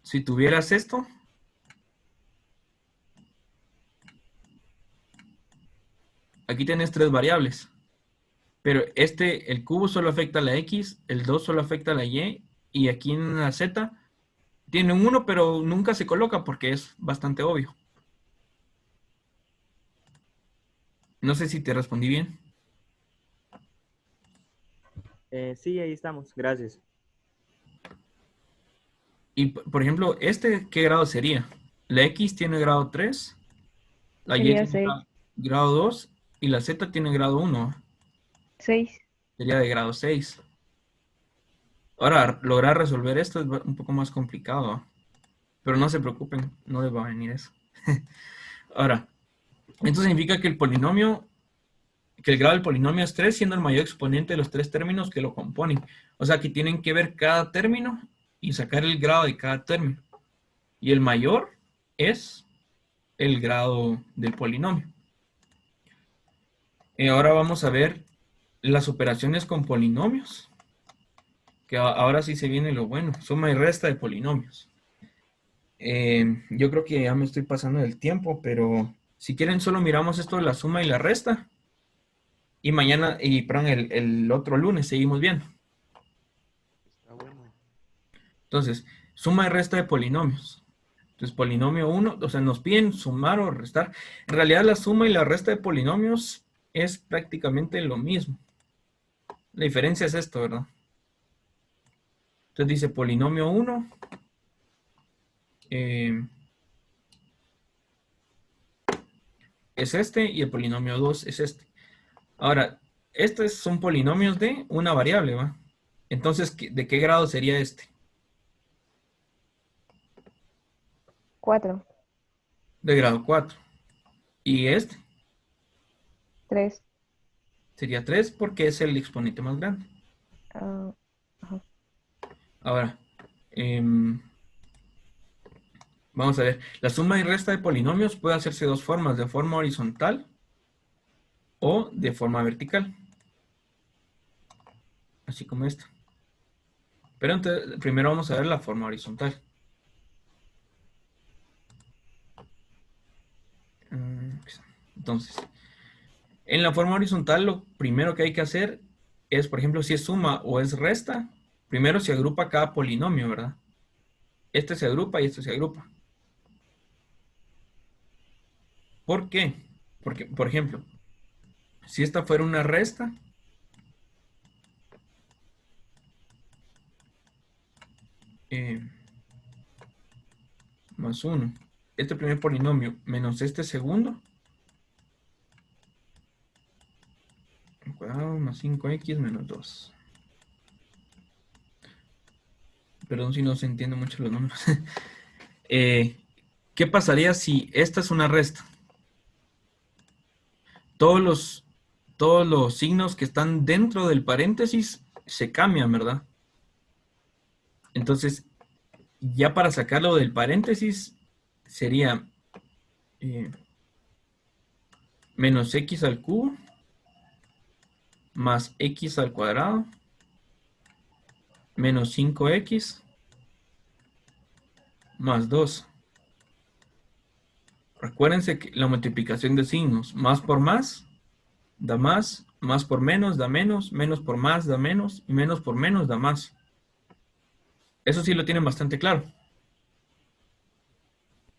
Si tuvieras esto, aquí tienes tres variables. Pero el cubo solo afecta a la x, el 2 solo afecta a la y, y aquí en la z tiene un 1, pero nunca se coloca porque es bastante obvio. No sé si te respondí bien. Sí, ahí estamos. Gracias. Y, por ejemplo, ¿qué grado sería? La x tiene grado 3, la y Sería tiene 6. grado 2 y la z tiene grado 1. 6. Sería de grado 6. Ahora, lograr resolver esto es un poco más complicado. Pero no se preocupen, no les va a venir eso. Ahora, esto significa que el grado del polinomio es 3, siendo el mayor exponente de los tres términos que lo componen. O sea que tienen que ver cada término y sacar el grado de cada término. Y el mayor es el grado del polinomio. Ahora vamos a ver las operaciones con polinomios. Que ahora sí se viene lo bueno. Suma y resta de polinomios. Yo creo que ya me estoy pasando del tiempo, pero si quieren solo miramos esto de la suma y la resta. Y mañana, perdón, el otro lunes seguimos viendo. Está bueno. Entonces, suma y resta de polinomios. Entonces, polinomio 1, o sea, nos piden sumar o restar. En realidad, la suma y la resta de polinomios es prácticamente lo mismo. La diferencia es esto, ¿verdad? Entonces dice polinomio 1. Es este y el polinomio 2 es este. Ahora, estos son polinomios de una variable, ¿va? Entonces, ¿de qué grado sería este? 4, De grado 4. Y este 3. sería 3 porque es el exponente más grande. Ajá. Ahora, vamos a ver. La suma y resta de polinomios puede hacerse de dos formas, de forma horizontal o de forma vertical. Así como esta. Pero entonces, primero vamos a ver la forma horizontal. Entonces, en la forma horizontal lo primero que hay que hacer es, por ejemplo, si es suma o es resta, primero se agrupa cada polinomio, ¿verdad? Este se agrupa y este se agrupa. ¿Por qué? Porque, por ejemplo, si esta fuera una resta, más 1, este primer polinomio menos este segundo, cuadrado más 5x menos 2. Perdón si no se entienden mucho los números. ¿Qué pasaría si esta es una resta? Todos los signos que están dentro del paréntesis se cambian, ¿verdad? Entonces, ya para sacarlo del paréntesis, sería menos x al cubo más x al cuadrado menos 5x más 2. Recuérdense que la multiplicación de signos, más por más, da más por menos, da menos por más, da menos, y menos por menos, da más. Eso sí lo tienen bastante claro.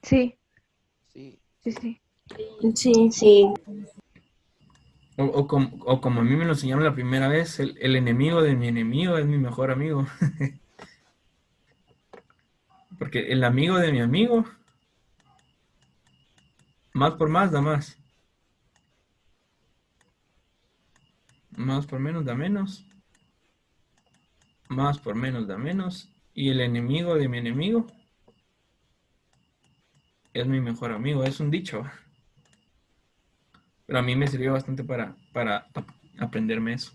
Sí, Sí. sí, sí. Sí, sí. O como a mí me lo enseñaron la primera vez, el enemigo de mi enemigo es mi mejor amigo. Porque el amigo de mi amigo, más por más da más. Más por menos da menos. Más por menos da menos. Y el enemigo de mi enemigo es mi mejor amigo. Es un dicho. Pero a mí me sirvió bastante para aprenderme eso.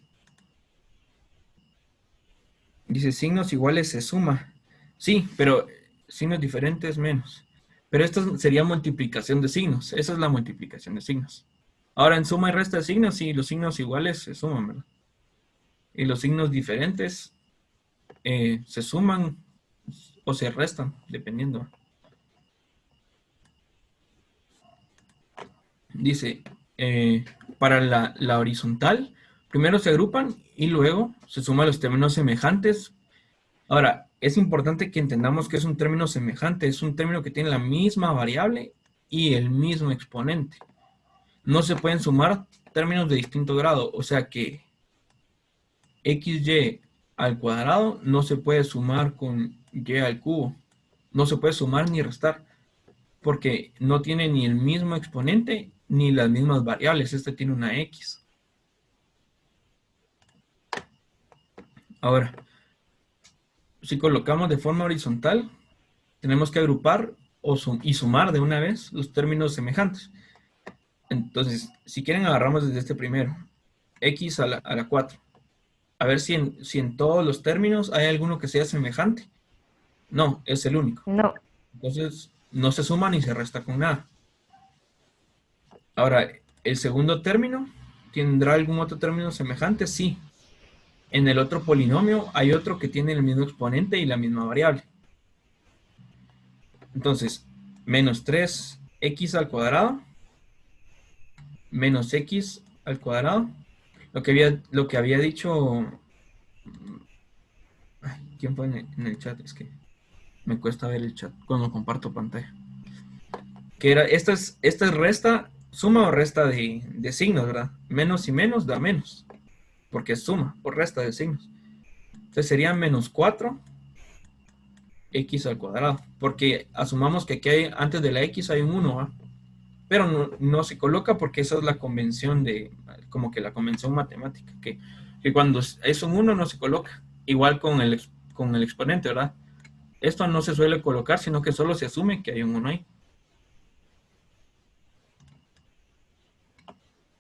Dice, signos iguales se suma. Sí, pero signos diferentes menos. Pero esto sería multiplicación de signos. Esa es la multiplicación de signos. Ahora, en suma y resta de signos, sí, los signos iguales se suman, ¿verdad? Y los signos diferentes se suman o se restan, dependiendo. Dice, para la horizontal, primero se agrupan y luego se suman los términos semejantes. Ahora, es importante que entendamos que es un término semejante, es un término que tiene la misma variable y el mismo exponente. No se pueden sumar términos de distinto grado, o sea que xy al cuadrado no se puede sumar con y al cubo. No se puede sumar ni restar, porque no tiene ni el mismo exponente ni las mismas variables. Este tiene una x. Ahora, si colocamos de forma horizontal, tenemos que agrupar y sumar de una vez los términos semejantes. Entonces, si quieren, agarramos desde este primero. X a la 4. A ver si en todos los términos hay alguno que sea semejante. No, es el único. No. Entonces, no se suma ni se resta con nada. Ahora, el segundo término, ¿tendrá algún otro término semejante? Sí. En el otro polinomio hay otro que tiene el mismo exponente y la misma variable. Entonces, menos 3x al cuadrado menos x al cuadrado. Lo que había dicho... Ay, ¿quién fue en el chat? Es que me cuesta ver el chat cuando comparto pantalla. Que era, esta es resta, suma o resta de signos, ¿verdad? Menos y menos da menos. Porque es suma o resta de signos. Entonces sería menos 4 x al cuadrado. Porque asumamos que aquí antes de la x hay un 1, ¿va? Pero no se coloca porque esa es la convención como que la convención matemática, que cuando es un 1 no se coloca. igual con el exponente, ¿verdad? Esto no se suele colocar, sino que solo se asume que hay un 1 ahí.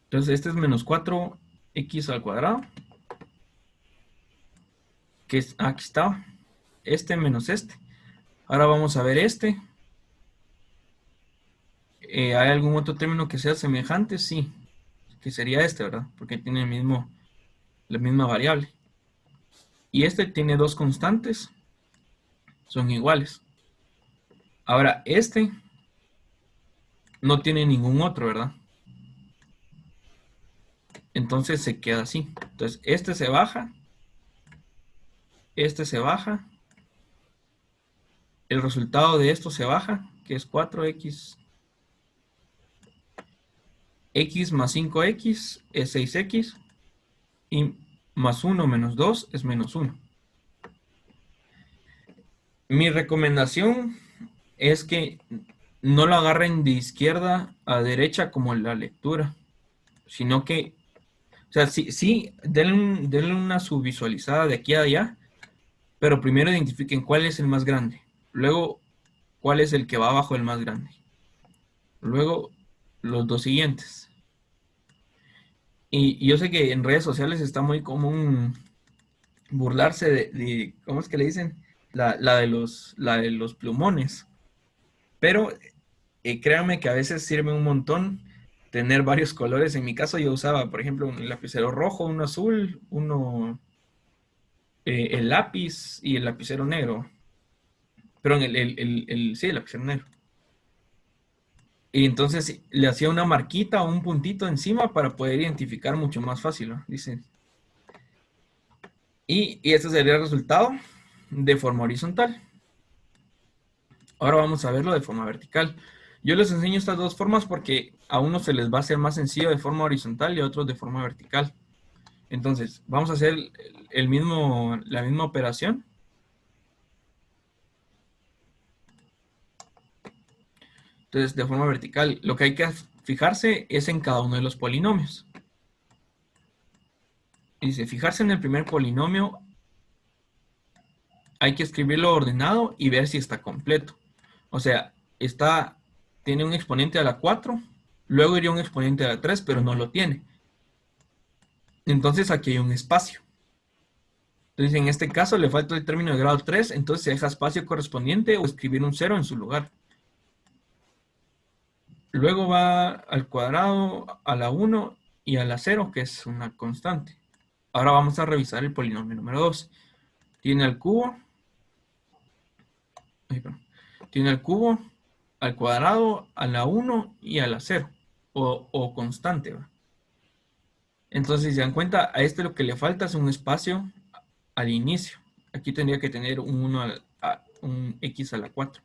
Entonces, este es menos 4x al cuadrado. Que es, aquí está. Este menos este. Ahora vamos a ver este. ¿Hay algún otro término que sea semejante? Sí. Que sería este, ¿verdad? Porque tiene la misma variable. Y este tiene dos constantes. Son iguales. Ahora, este no tiene ningún otro, ¿verdad? Entonces se queda así. Entonces, este se baja. Este se baja. El resultado de esto se baja, que es 4x. X más 5x es 6x. Y más 1 menos 2 es menos 1. Mi recomendación es que no lo agarren de izquierda a derecha como en la lectura, sino que, o sea, sí denle una subvisualizada de aquí a allá, pero primero identifiquen cuál es el más grande, luego cuál es el que va abajo del más grande, luego los dos siguientes. Y yo sé que en redes sociales está muy común burlarse de ¿cómo es que le dicen? La de los plumones. Pero créanme que a veces sirve un montón tener varios colores. En mi caso yo usaba, por ejemplo, un lapicero rojo, uno azul, uno el lápiz y el lapicero negro. Perdón, sí, el lapicero negro. Y entonces le hacía una marquita o un puntito encima para poder identificar mucho más fácil, ¿no? Dice. Y este sería el resultado de forma horizontal. Ahora vamos a verlo de forma vertical. Yo les enseño estas dos formas porque a unos se les va a hacer más sencillo de forma horizontal y a otros de forma vertical. Entonces, vamos a hacer la misma operación. Entonces, de forma vertical, lo que hay que fijarse es en cada uno de los polinomios. Dice, fijarse en el primer polinomio, hay que escribirlo ordenado y ver si está completo. O sea, tiene un exponente a la 4, luego iría un exponente a la 3, pero no lo tiene. Entonces aquí hay un espacio. Entonces en este caso le falta el término de grado 3, entonces se deja espacio correspondiente o escribir un 0 en su lugar. Luego va al cuadrado, a la 1 y a la 0, que es una constante. Ahora vamos a revisar el polinomio número 2. Tiene al cubo. Tiene al cubo, al cuadrado, a la 1 y a la 0. O constante, ¿va? Entonces, si se dan cuenta, a este lo que le falta es un espacio al inicio. Aquí tendría que tener un x a la 4.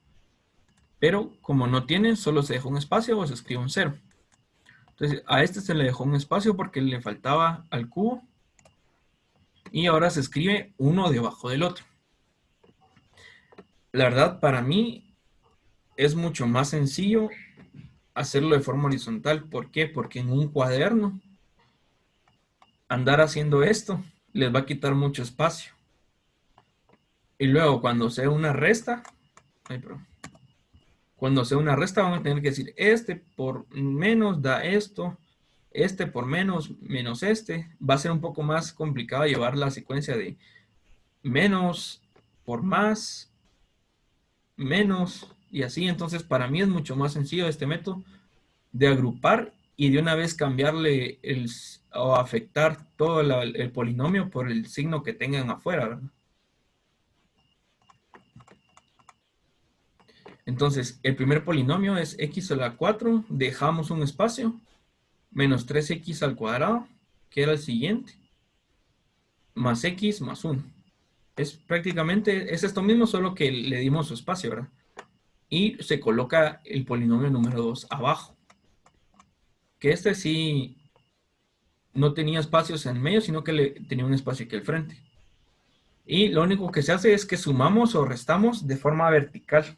Pero como no tiene, solo se dejó un espacio o se escribe un 0. Entonces, a este se le dejó un espacio porque le faltaba al cubo. Y ahora se escribe uno debajo del otro. La verdad, para mí, es mucho más sencillo hacerlo de forma horizontal. ¿Por qué? Porque en un cuaderno, andar haciendo esto les va a quitar mucho espacio. Y luego, cuando sea una resta, van a tener que decir, este por menos da esto, este por menos este. Va a ser un poco más complicado llevar la secuencia de menos por más, menos, y así. Entonces, para mí es mucho más sencillo este método de agrupar y de una vez cambiarle o afectar todo el polinomio por el signo que tengan afuera, ¿verdad? Entonces, el primer polinomio es x a la 4, dejamos un espacio, menos 3x al cuadrado, que era el siguiente, más x más 1. Es esto mismo, solo que le dimos su espacio, ¿verdad? Y se coloca el polinomio número 2 abajo. Que este sí no tenía espacios en medio, sino que tenía un espacio aquí al frente. Y lo único que se hace es que sumamos o restamos de forma vertical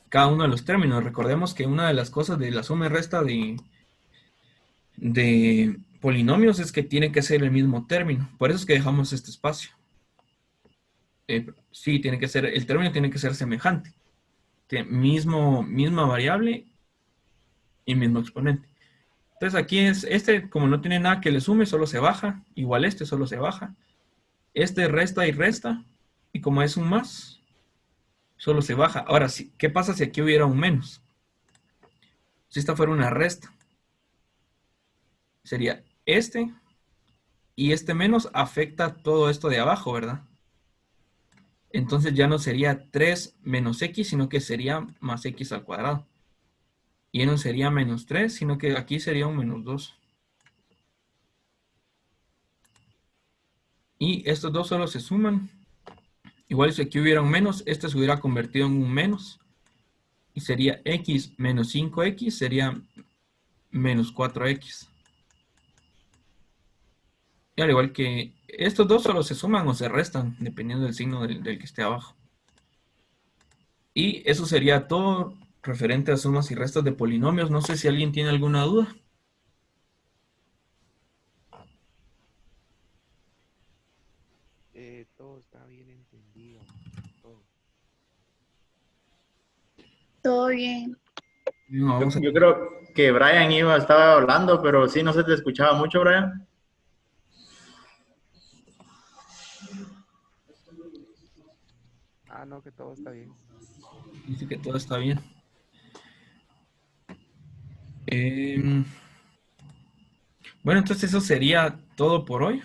cada uno de los términos. Recordemos que una de las cosas de la suma y resta de polinomios es que tiene que ser el mismo término. Por eso es que dejamos este espacio. Sí, tiene que ser, el término tiene que ser semejante. Misma variable y mismo exponente. Entonces aquí es, como no tiene nada que le sume, solo se baja. Igual este solo se baja. Este resta y resta. Y como es un más, solo se baja. Ahora, ¿qué pasa si aquí hubiera un menos? Si esta fuera una resta. Sería este. Y este menos afecta todo esto de abajo, ¿verdad? Entonces ya no sería 3 menos x, sino que sería más x al cuadrado. Y no sería menos 3, sino que aquí sería un menos 2. Y estos dos solo se suman. Igual si aquí hubiera un menos, este se hubiera convertido en un menos. Y sería x menos 5x, sería menos 4x. Y al igual que estos dos solo se suman o se restan, dependiendo del signo del que esté abajo. Y eso sería todo referente a sumas y restas de polinomios. No sé si alguien tiene alguna duda. Todo está bien entendido. Todo. Todo bien. No, vamos a... Yo creo que Brian estaba hablando, pero sí no se te escuchaba mucho, Brian. Ah, no, que todo está bien. Dice que todo está bien. Bueno, entonces eso sería todo por hoy.